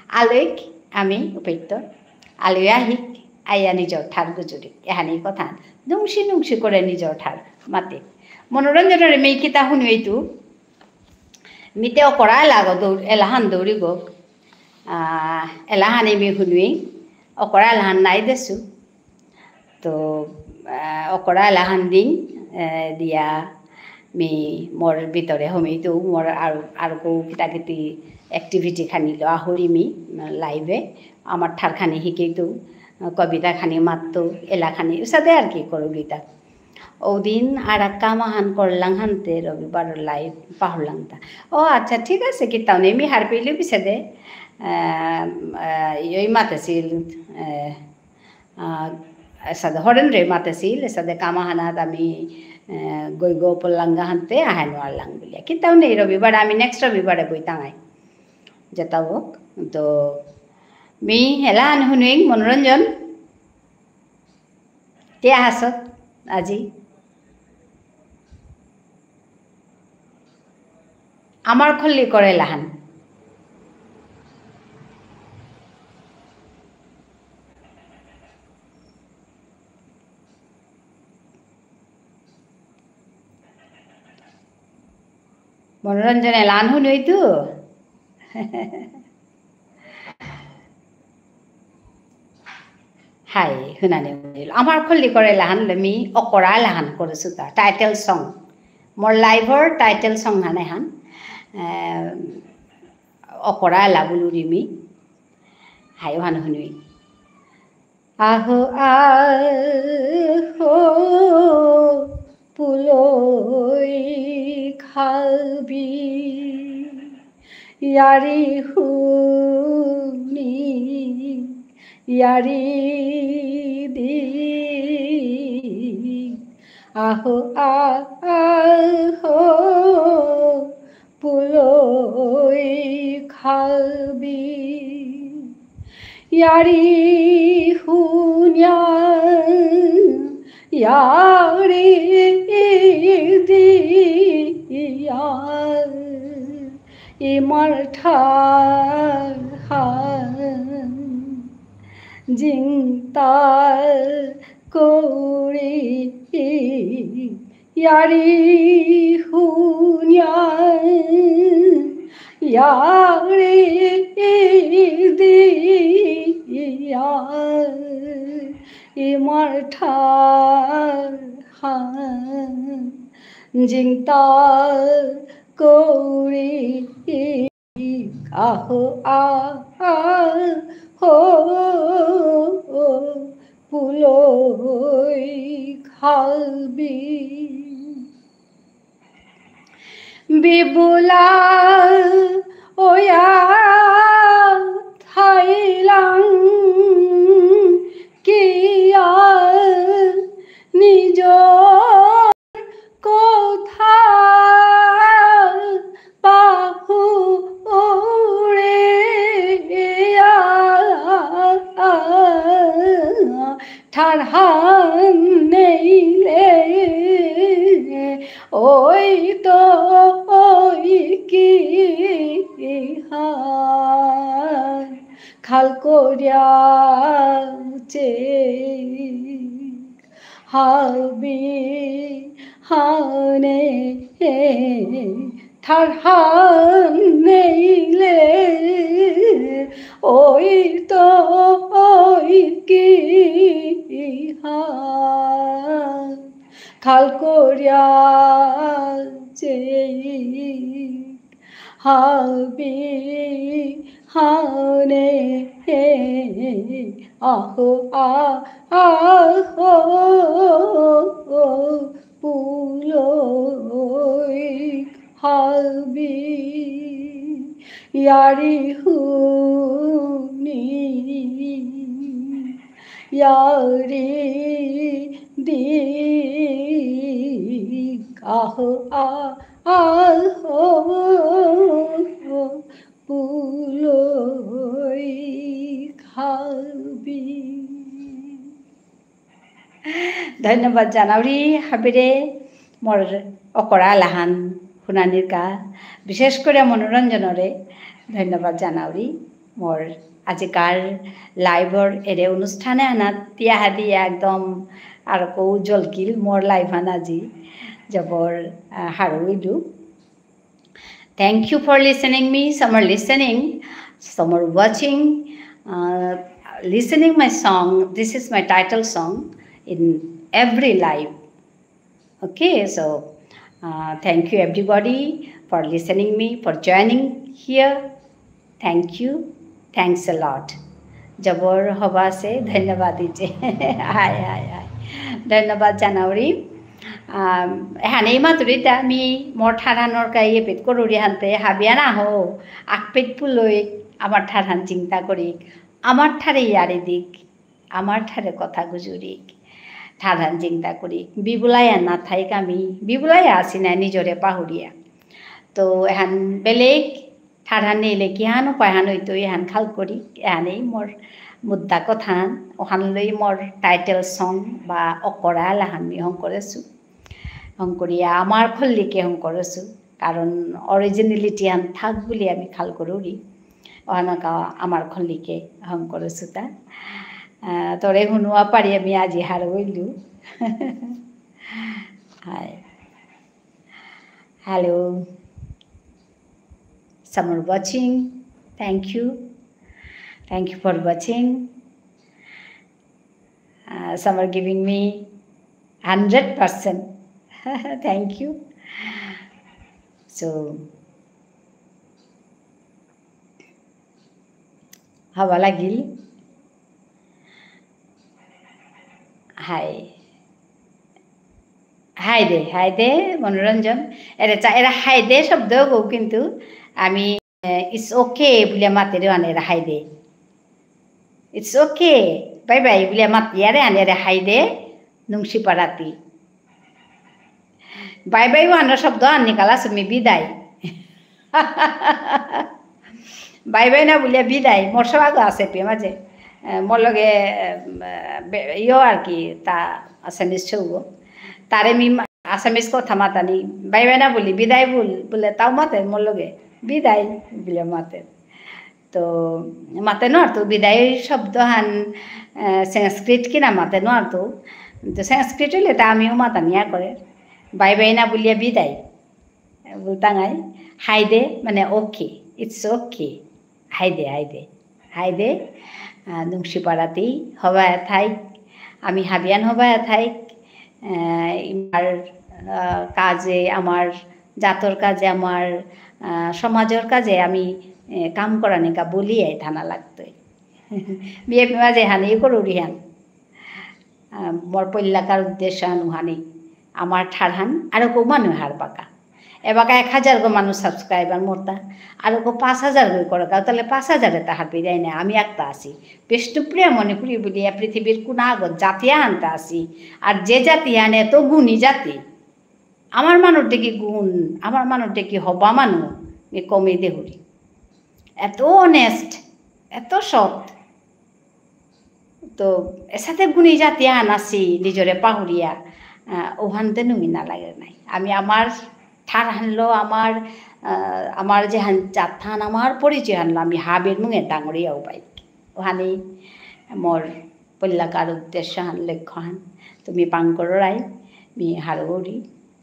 আলোক আমি উপেত্য আলোয়া হিক আইয়া নিজর ঠার গুজুরি এহানি কথা নুংসি নুংসি করে নিজর ঠার মাতে মনোরঞ্জনের মেয়ে কিতা শুনি এইটো মিতেও করা লাগো এলাহান দৌড়ি গো এলাহানি মি শুনি অকরা এলাহান নাই দেছো তো অকরা এলাহান দিন দিয়া মি মোর ভিতরে সমিতো মোর আর কৌ কিতা কিতি এক্টিভিটি খানি লোৱা হৰি মি লাইভে আমার ঠার খানি শিকেইতো কবিতা খানি মাততো এলা খানি সাথে আর কি করো গীতা ওদিন আর এক কামাহান করলাম হানতে রবিবার লাইভ পাহরলাম তা ও আচ্ছা ঠিক আছে কি তাও নেই মি হার পেলে পিছে দে এই মাতেছিল সাদে হরেন রে মাতেছিল সাদে কামাহানাত আমি গৈ গো পল্লাঙ্গা হানতে আহাই নোয়ারলাম বলিয়া কি তাও নেই রবিবার আমি নেক্সট রবিবারে বই টাঙাই যেটা হোক তো মি হেলা শুনুই মনোরঞ্জন কে হাসত আজি আমার খল্লি করে লাহান মনোরঞ্জনে লান শুনুই তো হাই শুনানি আমার খল্লি করে লাহান মি অকরা লাহান করেছো তা টাইটেল সং মোর লাইভর টাইটেল সং হানে হান অকরা এলা বুলুরি মি হাই হান শুনুই আহো আহো পুলই খাবি ইয়ারি হুনি ইয়ারি দি আহো আহো পুলই খাবি ইয়ারি হুনিয়া ইয়ারি দিয়া ইমার ঠার হান জিংতাল কৌরি ইয়ারি হুনিয়া ইয়ারি দিয়া ইমার ঠার হান জিংতাল কৌরি আহো আহো পুলই halbi bibula oya thailang kiya nijor kotha pahure ঠারহান নেইলে ওই তো ওই কি হাল খাল করিয়া চে হাবি হানে ঠারহান নেইলে ওই তো ওই কি হাল খাল করিয়া চে হাবি হানে আহো আহো পুলই হাবি ইয়ারি হুনি यारी दी आहो आहो पुलोई खाबी धन्यवाद जानावरी हाबिरे मोर अकरा लाहान हुनानिर का विशेष करे मनोरंजनरे धन्यवाद जानावरी मोर আজিকাৰ লাইভৰ এৰে অনুষ্ঠানে আনাত তিয়াহা দিয়া একদম আৰু কৌ জলকিল মোৰ লাইভ আন আজি জবৰ হাৰুইলো thank you for listening me some are listening some are watching listening my song this is my title song in every live okay so thank you everybody for listening me for joining here thank you Thanks a lot. जबर हवा से धन्यवाद दीजिए हाय हाय हाय धन्यवाद जानावरी हाने मातुरिता मी मोर थारानर काई पेट करुरी हानते हाबियाना हो आकपेट पुलई आमार थारान चिंता करी आमार थारे यारे दिक आमार थारे कथा गुजुरिक थारान चिंता करी बिबुलाया ना थाइक आमी बिबुलाया आसिना निजरे पाहुरिया तो एहान बेलेग ঠারহান নেইলে কিহান উপায়হান হইতো এহান খাল করি এহানেই মোর মুদ্দা কথান ওখান লই মোর টাইটেল সং বা অকরা লাহান মি হং করেছু হং করিয়া আমার খল্লিকে হং করেছু কারণ অরিজিনালিটি আন থাক বলি আমি খাল করুরি ওহানকা আমার খল্লিকে হং করেছু তা তোরে শুনোয়া পারি আমি আজি হার হইলু hi hello Some are watching. Thank you for watching. Some are giving me 100%. Thank you. So, hawa lagil. Hi. Hi de মনোরঞ্জন এরা হাই দে শব্দ গো কিন্তু আমি ইটস ওকে বলে মাতেরে আনে হাই দে ইটস ওকে বাই বাই বলে মাতিয়ারে আনে হাই দে নুংসি পারাতি বাই বাই আনার শব্দ আনি কালা তুমি বিদায় বাই বাই না বলে বিদায় মোর সব আগে আছে পে মাঝে মোর লগে ইয়ে আর কি তা আসামিস ছৌগো তারে মি আসামিস কথা মাতানি বাই বাই না বলি বিদায় বলে তাও মাতে মোর লগে বিদায় বলে মাতে তো মাতে ন তো বিদায় শব্দ হান সংস্কৃত কিনা মাতে ন তো সংস্কৃত হইলে তা আমিও মাতানিয়া করে বাই বাই না বলিয়া বিদায় বলতাঙাই হাই দে মানে ওকে ইটস ওকে হাই দে নুংসিপাড়াতেই হবায় থাইক আমি হাবিয়ান হবায় থাইক আমার কাজে আমার জাতর কাজে আমার সমাজের কাজে আমি কাম করা নিকা বলিয়াই থানা লাগতোই বিয়ে মাঝে হানি করুরি হান মোৰ পল্লাকাৰ উদ্দেশ্য নুহানি আমার ঠারহান আরো কো মানুষ হার পাকা এবাকা 1000 গো মানুষ সাবস্ক্রাইবার মোরতা আরো কো 5000 গো করে তাহলে 5000 তাহার পেরাই না আমি একটা আছি বিষ্ণুপ্রিয়া মণিপুরী বলিয়া পৃথিবীর কোন আগত জাতিয়া আনতে আসি আর যে জাতি আনে এত গুণী জাতি আমার মানুষ দেখি গুণ আমার মানুষ দেখি হবা মানুষ কমে দেহুরি এত অনেস্ট এত সৎ তো এর সাথে গুণী জাতি আনাছি নিজরে পাহুরিয়া ওহানতে নুমি না লাগে নাই আমি আমার ঠার হানলো আমার যে জাথান আমার পরিচয় আনলো আমি হাবের মুঙে ডাঙরিয়াও পাই ওহানি মোর পল্লাকার উদ্দেশ্য হান লক্ষ্য হান তুমি পাঙ্করাই মি হারগৌরি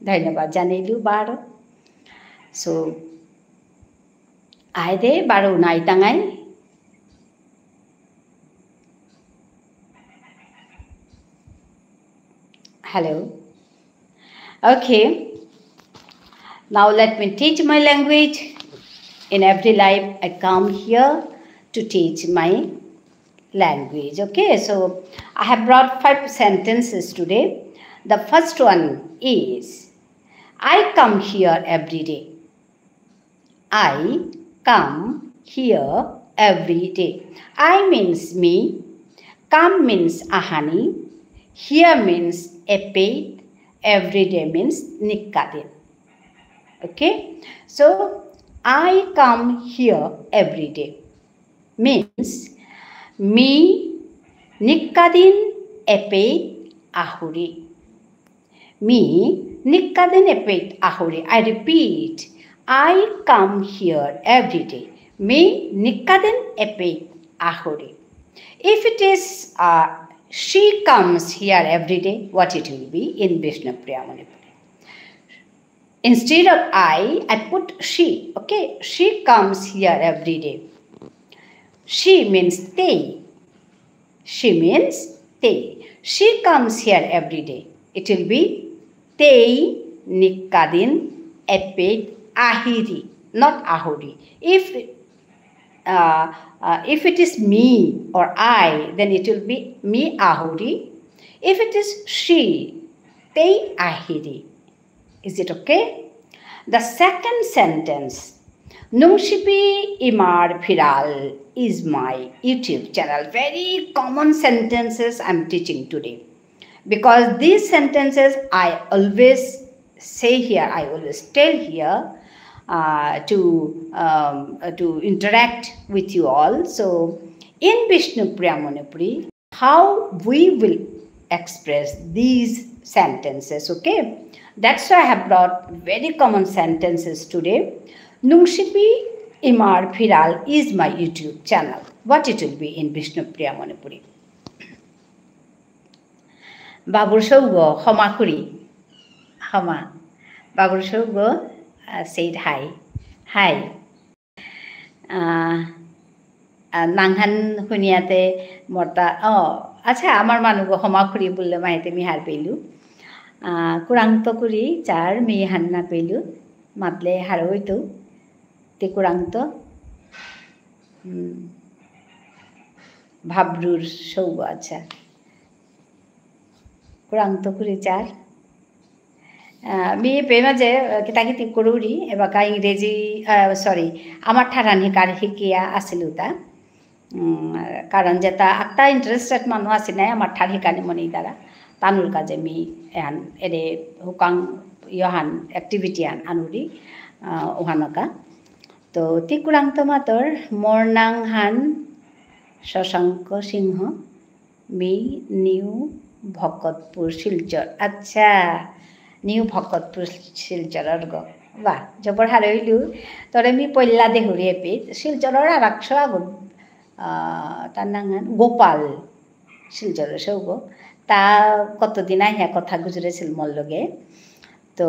ধন্যবাদ জানাইলু বারো সো আয় দে বারো নাই টাঙাই hello okay now let me teach my language in every life I come here to teach my language okay so I have brought 5 sentences today the first one is I come here every day I come here every day I means me come means ahani here means epate every day means nikkadin okay so I come here every day means me nikkadin epate ahuri me nikkadin epate ahuri I repeat I come here every day me nikkadin epate ahuri if it is she comes here every day what it will be in Vishnupriya Manipuri instead of I put she okay she comes here every day she means they she comes here every day it will be they nikkadin epate ahiri not ahuri if it is me or I, then it will be me ahuri. If it is she, they ahiri. Is it okay? The second sentence, Nungshipi Imar Phiral is my YouTube channel. Very common sentences I'm teaching today. Because these sentences I always say here, I always tell here, to interact with you all. So, in Vishnupriya Manipuri, how we will express these sentences, okay? That's why I have brought very common sentences today. Nungshipi Imar Phiral is my YouTube channel. What it will be in Vishnupriya Manipuri? Babur Shaugo, Homakuri, Homa. Babur Shaugo said hi. Hi. Nanghan Huniate Morta. Oh, acha, Amar Manugo Homakuri Bulla Maite Mihar Pelu. Kurang Tokuri, Char, Mi Hanna Pelu, Matle Haroitu, Tekuranto Bhabrur Shogo acha. Kurang Tokuri Char. मी पेमाजे किताकिति करूरी एबाका इंग्रेजी sorry आमार ठारान हिकार हिकिया आसिलुता कारण जेता आत्ता interested मानु आसिनाय आमार ठार हिकानि मनि दारा तानुर काजे मी एहान एदे हुकां यहान एक्टिविटी आन आनुरी ओहानका तो तिकुरां तमातर मोरनां हान शशांक सिंह मी निउ भकतपुर शिलचर अच्छा নিউ ভকতপুর শিলচৰৰ গ বা জবৰ হাৰইলু তৰে মি পল্লা দেহুৰি এপি শিলচৰৰ আৰাকছ আগত তাৰ নাম গোপাল শিলচৰৰ সৌগ তা কতদিন আহে কথা গুজৰেছিল মোৰ লগে তো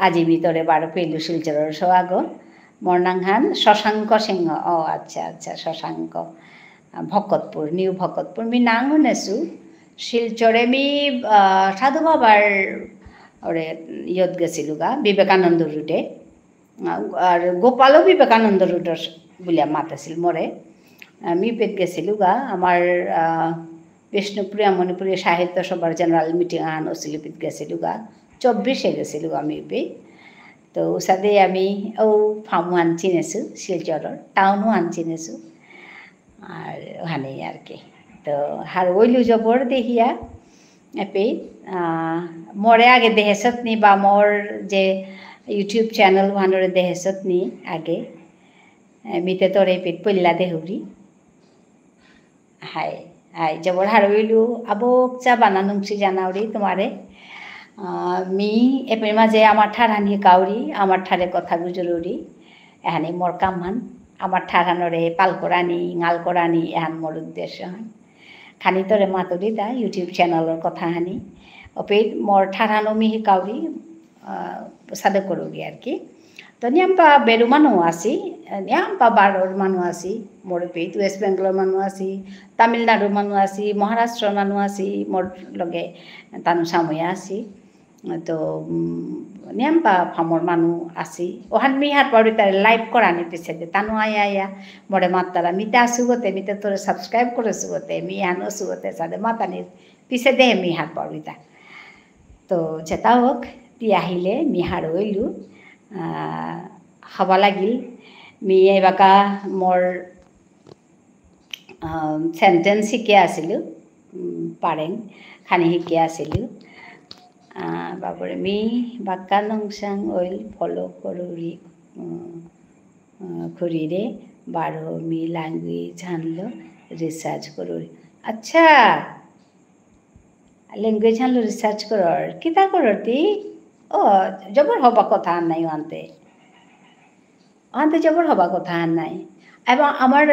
আজি মি তৰে বাৰ পেলু শিলচৰৰ সৌগ মোৰ নাম শশাংক সিংহ অ আচ্ছা আচ্ছা শশাংক ভকতপুৰ নিউ ভকতপুৰ মি নাম শুনেছো শিলচৰে মি সাধু বাবাৰ ওরে ইয়ত গেছিলুগা বিবেকানন্দ রুটে আর গোপালও বিবেকানন্দ রুটর বলে মাতাছিল মরে মি পেট গেছিলুগা আমার বিষ্ণুপ্রিয়া মণিপুরী সাহিত্য সভার জেনারেল মিটিং আন অসিলিপিত গেছিলো গা 24 গেছিলো আমি পে তো সাথে আমি ও ফার্মও আন চিনেছো শিলচরের টাউনও আন চিনেছো আর ওখানেই আর কি তো হার ওইলু জবর দেখিয়া এপে মোরে আগে দেহেছত নি বা মোর যে ইউটিউব চ্যানেল ওখানে দেহেছত নি আগে মিতে তোরে পেট পল্লা দেহুরি হাই হাই জবর হার ওইলু আবক চা বানানুংসি জানাউরি তোমারে মি এপের মাঝে আমার ঠারানি কাউরি আমার ঠারে কথা গুজরুরি এহানি মোর কামহান আমার ঠারানোরে পাল করানি গাল করানি এহান মোর উদ্দেশ্য হয় খানি তোরে মাতুরি তা ইউটিউব চ্যানেলের কথা হানি অপে মোর ঠারানো মিহি কাউরি সাদে করুরি আর কি তো নিয়াম্পা বেরু মানুষ আছি নিয়াম্পা বারোর মানুষ আছি মোর পেট ওয়েস্ট বেঙ্গলৰ মানুষ আছি তামিলনাডুর মানুষ আছি মহারাষ্ট্ৰৰ মানুষ আছি মোর লগে তানু সাময়া আছি তো নিয়াম্পা ফামর মানুষ আছি ওখান মি হাত পাউরি তার লাইভ করানি পিছে দে তানু আয়া মোরে মাতারা মিতে আসু গতে মিতে তোরে সাবস্ক্রাইব করেছু গতে মি আনো আসু গতে সাদে মাতানির পিছে দে মি হাত পাউরি তা তো যেটা হোক তি আহিলে মি হার ওইলু খাবা লাগিল মি এবাকা মোর সেন্টেন্স শিকি আছিলো পারেং খানি শিকি আছিলো বাবরে মি বাক্কা নংসাং অইল ফলো করুরি খুরিরে বারো মি ল্যাঙ্গুয়েজ হানলো রিসার্চ করুরি আচ্ছা ল্যাঙ্গুয়েজ হানলো রিসার্চ করর কিতা করর তি ও জবর হবা কথা আর নাই ওহানতে জবর হবা কথা আর নাই এবং আমার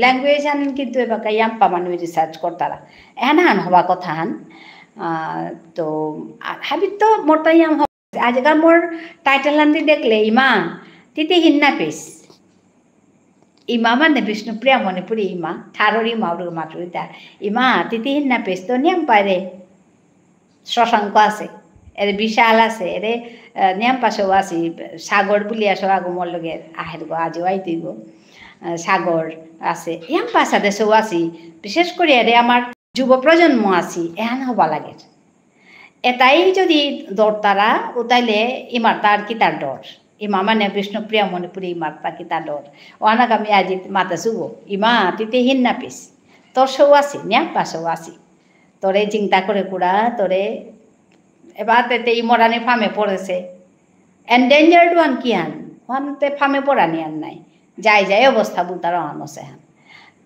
ল্যাঙ্গুয়েজ হান কিন্তু এবার ইয়াম্পা মানুষ রিসার্চ করতারা এহান হান হবা কথা হান তো হাবিত তো মোরটা ইয়াম আজকাল মোর টাইটেল হানতে দেখলে ইমা তিতে হিন্না পেস ইমা মানে বিষ্ণুপ্রিয়া মণিপুরী ইমা ঠারর ইমা মাতুরিতা ইমা তিতে হিন্না পেস তো নিয়ম পারে শশাঙ্ক আছে এর বিশাল আছে এরে নিয়ম পাশেও আছি সাগর বুলি আসো আগো মোর লগে আহের গো আজিও আইতে গো সাগর আছে ইয়াম পাশা দেশেও আছি বিশেষ করে এরে আমার যুব প্রজন্ম আছি এহান হবা লাগে এটাই যদি দর তারা ওতাইলে ইমার তার কি তার ডর ইমা মানে বিষ্ণুপ্রিয়া মণিপুরী ইমার তা কি তার ডর ওনাক আমি আজি মাতা শুভ ইমা তিতে হিন না পিস তোর সৌ আছি নিয়াম পাশেও আছি তোরে চিন্তা করে কুড়া তোরে এবার তেতে ইমরানি ফার্মে পড়েছে এন্ডেঞ্জার্ড ওয়ান কি হান ওখানতে ফার্মে পড়ানি আর নাই যাই যাই অবস্থা বুতার আনছে হান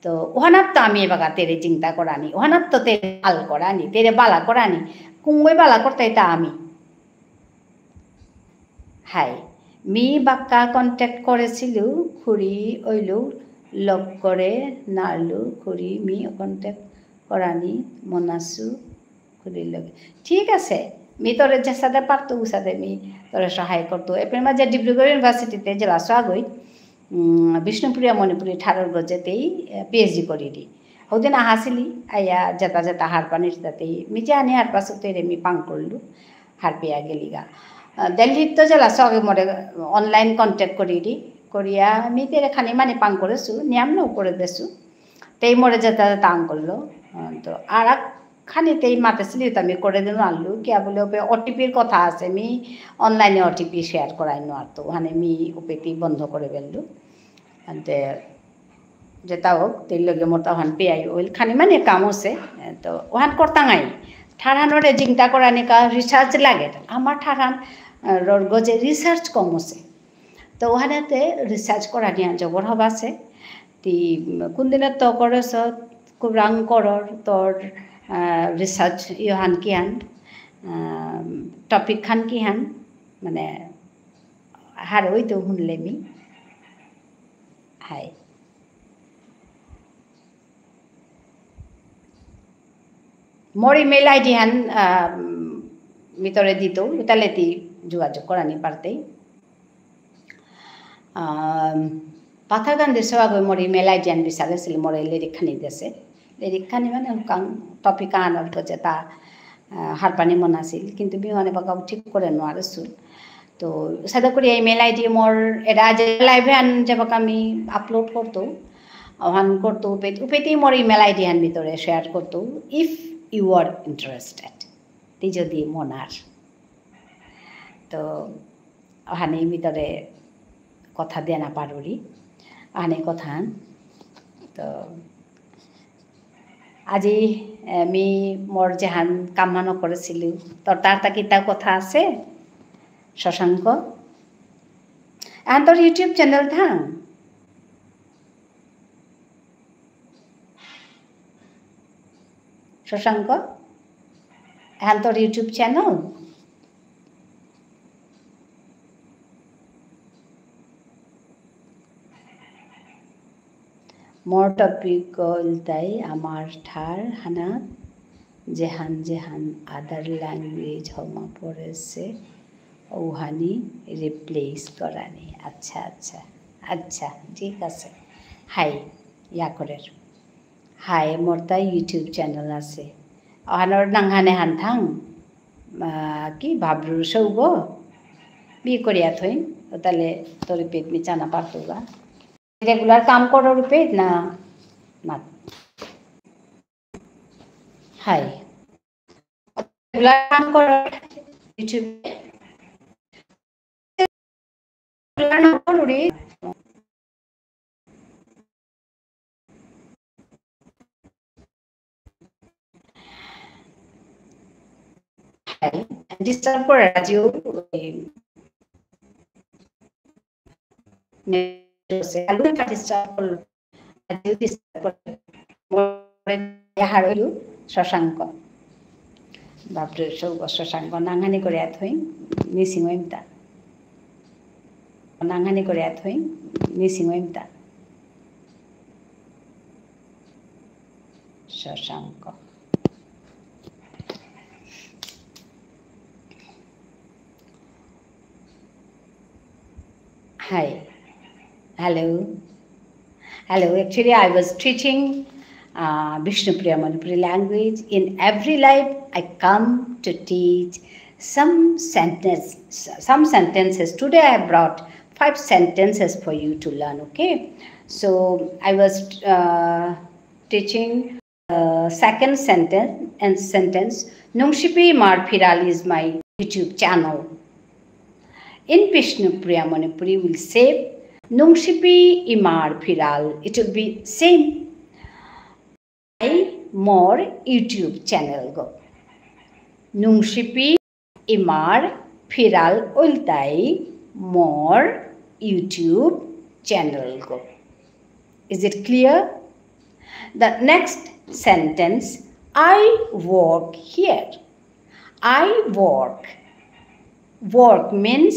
তো ওহানার তো আমি এবার তেরে চিন্তা করানি ওহানার তো তেরে আল করানি তেরে বালা করানি কুঙ্গই বালা করতে তা আমি হাই মি বাক্কা কন্ট্যাক্ট করেছিল খুড়ি ওইলু লগ করে নাড়লু খুড়ি মি কন্ট্যাক্ট করানি মনাসু খুড়ির লগে ঠিক আছে মি তোরে যে সাথে পারতো ও সাথে মি তোরে সহায় করতো এপ্রিল মাঝে ডিব্রুগড় ইউনিভার্সিটিতে জেলা সাগই বিষ্ণুপ্রিয়া মণিপুরী ঠারর গজেতেই পিএইচডি করিলি ওদিন আহাসিলি আইয়া যেতা যেতা হার পানির তাতেই মিজে আনি হার পাশতে রে মি পাং করলু হার পেয়া গেলিগা দিল্লির তো জেলা সগে মরে অনলাইন কন্ট্যাক্ট করিলি করিয়া মি তেরে খানি মানে পাং করেছু নিয়াম নৌ করে দেছু তেই মরে যেতা যেতা আং করলো তো আর খানিতেই মাতেছিলি তো আমি করে দিন আনলু কিয়া বলে ওপে ওটিপির কথা আছে মি অনলাইনে ওটিপি শেয়ার করাই নোয়ার তো ওখানে মি ওপেটি বন্ধ করে ফেললু আনতে যেটা হোক তেল লগে মোর তখন পেয়াই ওইল খানি মানে কাম আছে তো ওহান করতাঙাই ঠারানোরে চিন্তা করা নিকা রিসার্চ লাগে আমার ঠারান গজে রিসার্চ কম আছে তো ওখানেতে রিসার্চ করা নিয়ে জবর হব আছে তি কোন দিনত তো করেছ খুব রাং করর তোর রিসার্চ ইহান কি হান টপিক খান কি হান মানে হার ওই তো শুনলে মি হাই মোর ইমেল আইডি হান ভিতরে দিত তাহলে যোগাযোগ করানি পারতেই পাথারকান্দি সেবাগৈ মোর ইমেল আইডি হান বিচাৰিছিল মোর লিরিক খানি দেছে লিরিক খানি মানে টপিক আনার গজে তা হার পানি মন আছিল কিন্তু বিমানে বাগাও ঠিক করে নোৱাৰিছো তো সাদা করে ইমেল আইডি মোর এটা যে লাইভে আন যাবাক আমি আপলোড করতো ওহান করতো উপাইতেই মোর ইমেল আইডি হান ভিতরে শেয়ার করতো ইফ ইউ আর ইন্টারেস্টেড তি যদি মনার তো ওহানে ভিতরে কথা দিয়ে না পারি আনে কথা তো আজি আমি মোর যেহান কামনা নকৰিছিলোঁ তোৰ তাৰ কিতা কথা আছে শশাংক তোর ইউটিউব চ্যানেল থাং শশাংক তোর ইউটিউব চ্যানেল मोर टपिक उल्टाई आमार ठार हाना जेहान जेहान आदार लैंग्वेज हमा पड़े से ओहानी रिप्लेस करानी अच्छा अच्छा अच्छा ठीक है हाई या करे हाई मोर ता यूट्यूब चैनल आसे ओहानर नांगाने हान थांग कि भाब्रु सौग बि करिया थई ताले तोर पेट में चाना पातोगा रेगुलर काम करो रुपए ना मत हाय रेगुलर काम करो यूट्यूब रेगुलर ना करो रे हाय डिस्टर्ब कर राजियो alumni participar শশাংক বাপরে শশাংক নাঙানি করে থই মিসিং হইমতা নাঙানি করে থই মিসিং হইমতা Shashank hi Hello. Hello. Actually, I was teaching Vishnupriya Manipuri language. In every life, I come to teach some sentences. Today, I brought 5 sentences for you to learn. Okay. So I was teaching second sentence. Nungshipi Marphiral is my YouTube channel. In Vishnupriya Manipuri, we'll say Nungshipi Imar Phiral. It will be same. I more YouTube channel go. Nungshipi Imar Phiral Ultai more YouTube channel go. Is it clear? The next sentence, I work here. I work. Work means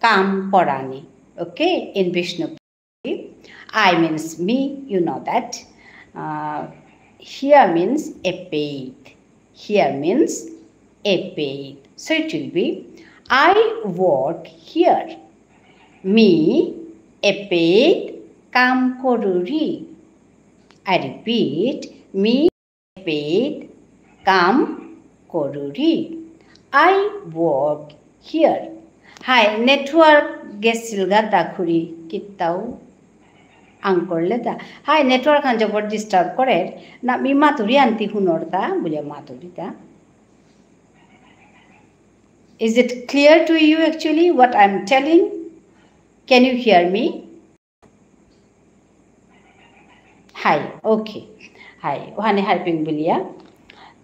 kam korani. Okay, in Vishnu, I means me, you know that. Here means a paid. Here means a paid. So it will be, I work here. Me, a paid, kam koruri. I repeat, me, a paid, kam koruri. I work here. Hi, network गेसिलगा दाखुरी किताऊ आंकरले दा हाय network आन जबर disturb करे ना मी मातुरी आंती हुनरता बुले मातुरी ता Is it clear to you actually what I am telling? Can you hear me? Hi, okay. Hi, ohane helping bulia.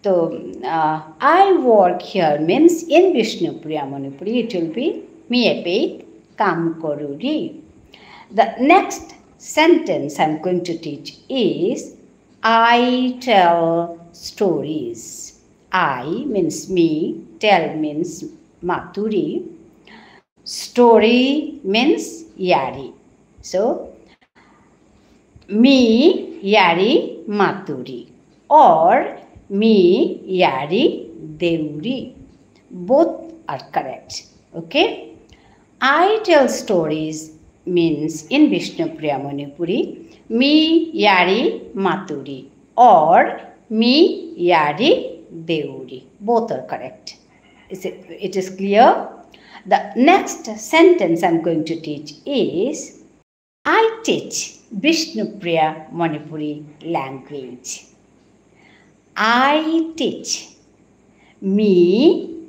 So I work here means in Vishnupriya Manipuri it will be me a paid Kam koruri. The next sentence I'm going to teach is I tell stories. I means me, tell means Maturi, story means Yari. So me Yari Maturi or me Yari Deuri. Both are correct. Okay. I tell stories means in Vishnupriya Manipuri, me Yari Maturi or me Yari Deuri. Both are correct. It is clear? The next sentence I'm going to teach is I teach Vishnupriya Manipuri language. I teach. Me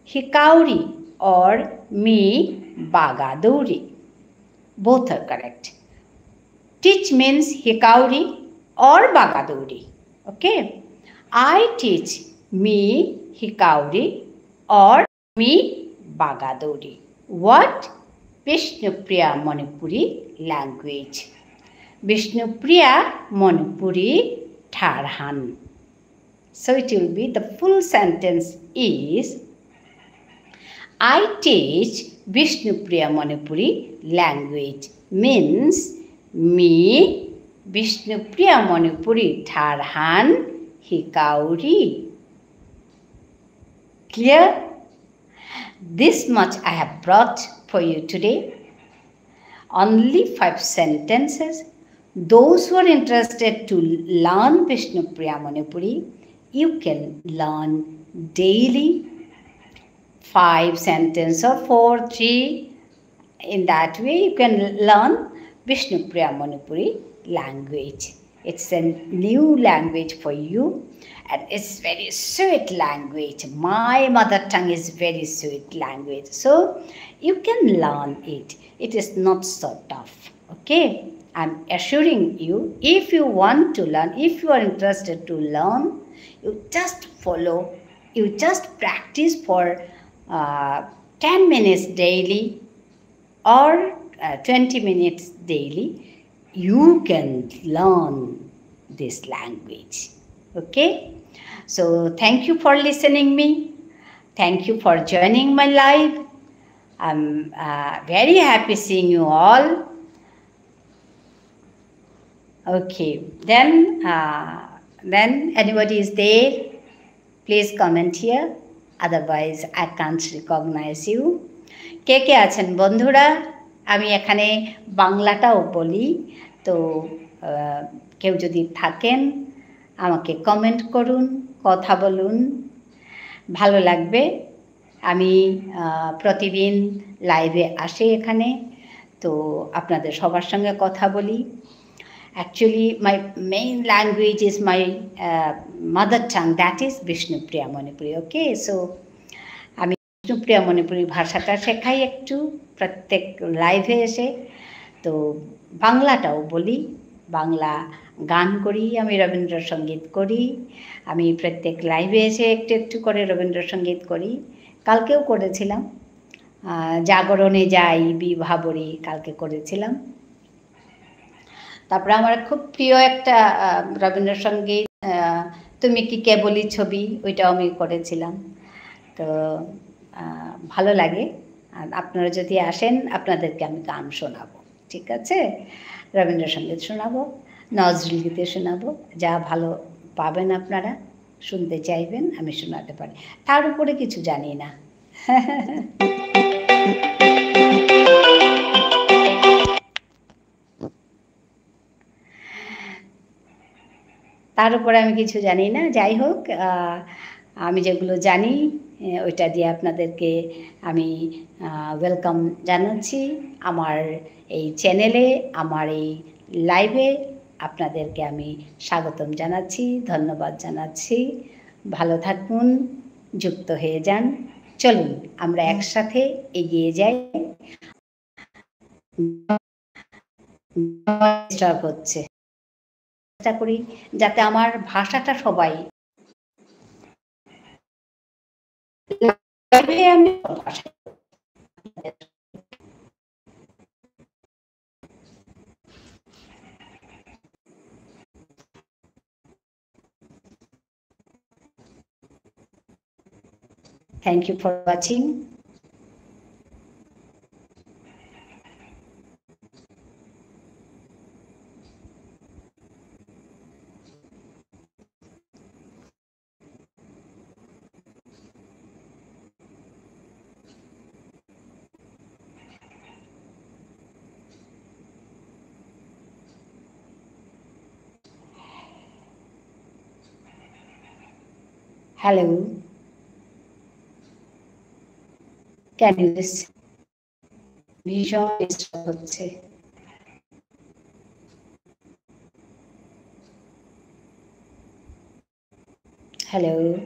Hikauri or me Bagaduri. Both are correct. Teach means Hikauri or Bagaduri. Okay. I teach me Hikauri or me Bagaduri. What? Vishnupriya Manipuri language. Vishnupriya Manipuri Tharhan. So it will be, the full sentence is, I teach Vishnupriya Manipuri language. Means, me Vishnupriya Manipuri Tharhan Hikauri. Clear? This much I have brought for you today. Only 5 sentences. Those who are interested to learn Vishnupriya Manipuri, you can learn daily 5 sentences or 4, 3. In that way, you can learn Vishnupriya Manipuri language. It's a new language for you, and it's very sweet language. My mother tongue is very sweet language. So you can learn it. It is not so tough. Okay? I'm assuring you, if you want to learn, if you are interested to learn, you just follow, you just practice for 10 minutes daily or 20 minutes daily. You can learn this language. Okay? So thank you for listening me. Thank you for joining my live. I'm very happy seeing you all. Okay, then anybody is there? Please comment here. Otherwise, I can't recognize you. কে কে আছেন বন্ধুরা? আমি এখানে বাংলাটাও বলি, তো কেউ যদি থাকেন আমাকে কমেন্ট করুন, কথা বলুন, ভালো লাগবে। আমি প্রতিদিন লাইভে আসি এখানে, তো আপনাদের সবার সঙ্গে কথা বলি। Actually, my main language is my mother tongue, that is Vishnupriya Manipuri. Okay, so আমি Vishnupriya Manipuri ভাষাটা শেখাই একটু প্রত্যেক লাইভে এসে, তো বাংলাটাও বলি, বাংলা গান করি, আমি রবীন্দ্রসঙ্গীত করি, আমি প্রত্যেক লাইভে এসে একটু একটু করে রবীন্দ্রসঙ্গীত করি। কালকেও করেছিলাম, জাগরণে যাই বিভাবরী কালকে করেছিলাম। তারপরে আমার খুব প্রিয় একটা রবীন্দ্রসঙ্গীত তুমি কি কেবলই ছবি, ওইটাও আমি করেছিলাম। তো ভালো লাগে। আর আপনারা যদি আসেন আপনাদেরকে আমি গান শোনাবো, ঠিক আছে? রবীন্দ্রসঙ্গীত শোনাবো, নজরুল গীতি শোনাবো, যা ভালো পাবেন আপনারা শুনতে চাইবেন আমি শোনাতে পারি। তার উপরে কিছু জানি না। তার উপরে আমি কিছু জানি না। যাই হোক, আমি যেগুলো জানি ওইটা দিয়ে আপনাদেরকে আমি ওয়েলকাম জানাচ্ছি আমার এই চ্যানেলে, আমার এই লাইভে আপনাদেরকে আমি স্বাগতম জানাচ্ছি, ধন্যবাদ জানাচ্ছি। ভালো থাকুন, যুক্ত হয়ে যান। চলুন আমরা একসাথে এগিয়ে যাই। ডিস্টার্ব হচ্ছে, চেষ্টা করি যাতে আমার ভাষাটা সবাই আমি Thank you for watching. Hello. Can you listen? ভীষণ ডিস্টার্ব হচ্ছে। Hello.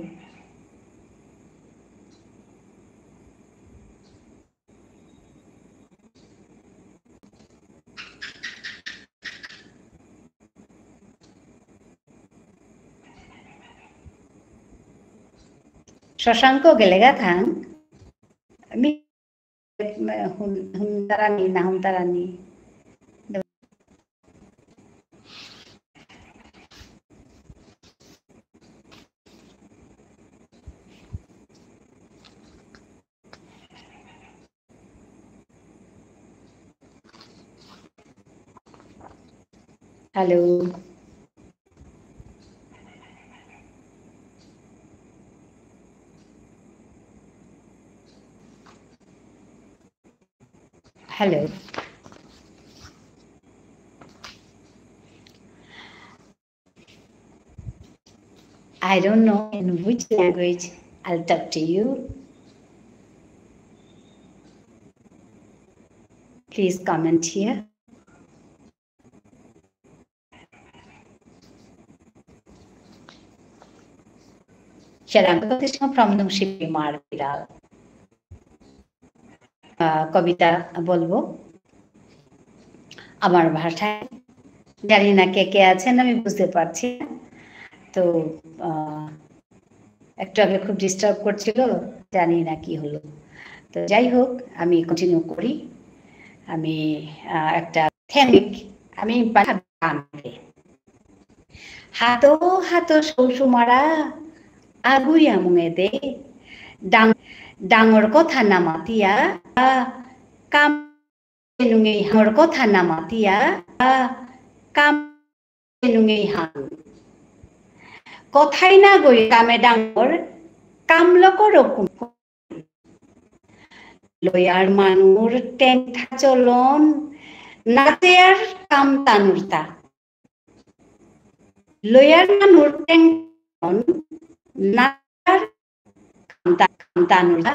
Shashanko Gelegathan. Huntarani na huntarani. Hello. Hello. I don't know in which language I'll talk to you. Please comment here. Sharanko from Nungshipi Marviral. কবিতা বলবো আমার ভাষায়। জানি না কে কে আছেন, আমি বুঝতে পারছি না। তো একটু আগে খুব ডিস্টার্ব করছিল, জানি না কি হলো। তো যাই হোক, আমি কন্টিনিউ করি। আমি একটা থ্যাঙ্ক আমি হাতো হাতো সৌসুমারা আগুইয়া মুঙে দে ডাঙর কথা নামাতিয়া কাম নুঙেই হাঙর কথা নামাতিয়া কাম নুঙেই হাং কথাই না গই কামে ডাঙর কামলক রকম লয়ার মানুর টেংথা চলন নাতে আর কাম তানুরতা লয়ার মানুর টেংথন নাতার কাম তানুরতা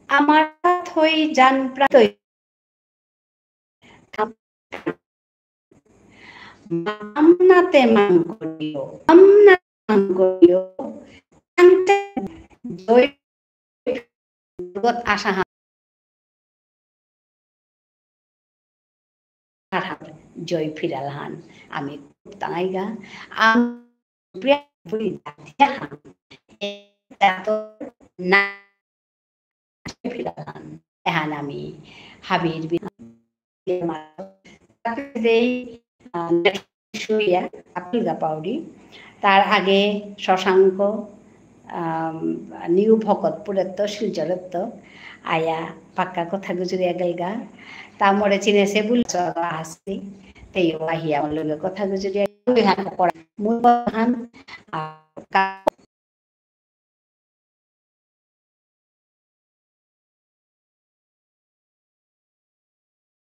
আমার থই জান প্রাতই আমনাতে মান করিও আমনাতে মান করিও আনতে জয় জগৎ আশা জয় ফিরালহান আমি তাইগা ফিরালহান এহান আমি হাবির আপিলগা পাউরি তার আগে শশাঙ্ক নিউ ভকতপুরত্ব শিলচরত্ব আয়া পাক্কা কথা গুজরিয়া গেলগা তামরে চিনেছে বুলি আসছি তেই আহিয়া আমার লগে কথা গুজরিয়া পড়া মূল হান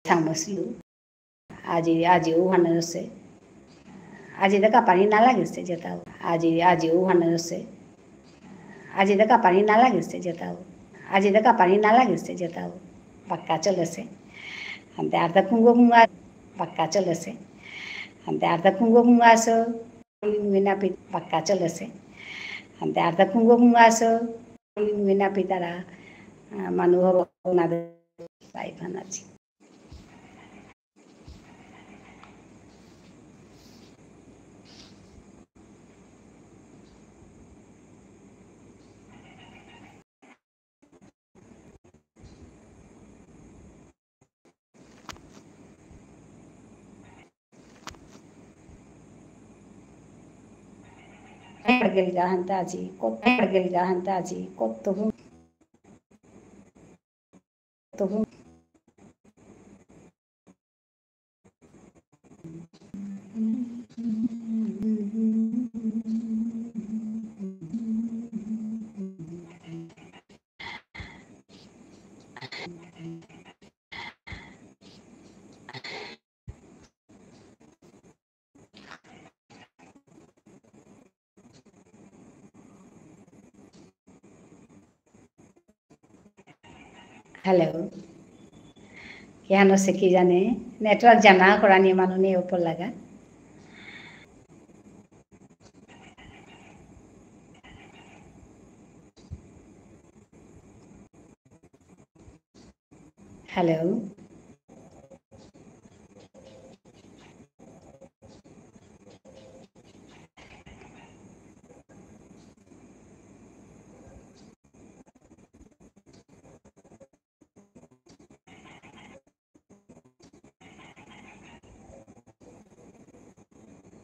সামসিও আজি ওখানে আছে আজি দেখা পানি না লাগিছে যেতাও আজি ওখানে আছে আজি দেখা পানি না লাগিছে যেতাও আজি দেখা পানি না লাগিছে যেতাও পাক্কা চলেছে అంతే అర్ధ కుంగుమ పక్కా চলেছে అంతే అర్ధ కుంగుమ আসো মিনা పక్কা চলেছে అంతే అర్ధ కుంగుమ আসো মিনা পিতারা মানুহ ওনাদের পাইফান আছে Gelga hantaji, gelga hantaji, kottohum. Hello क्या नो से की जाने नेटवर्क जाना करानी मानो नहीं ऊपर लगा Hello.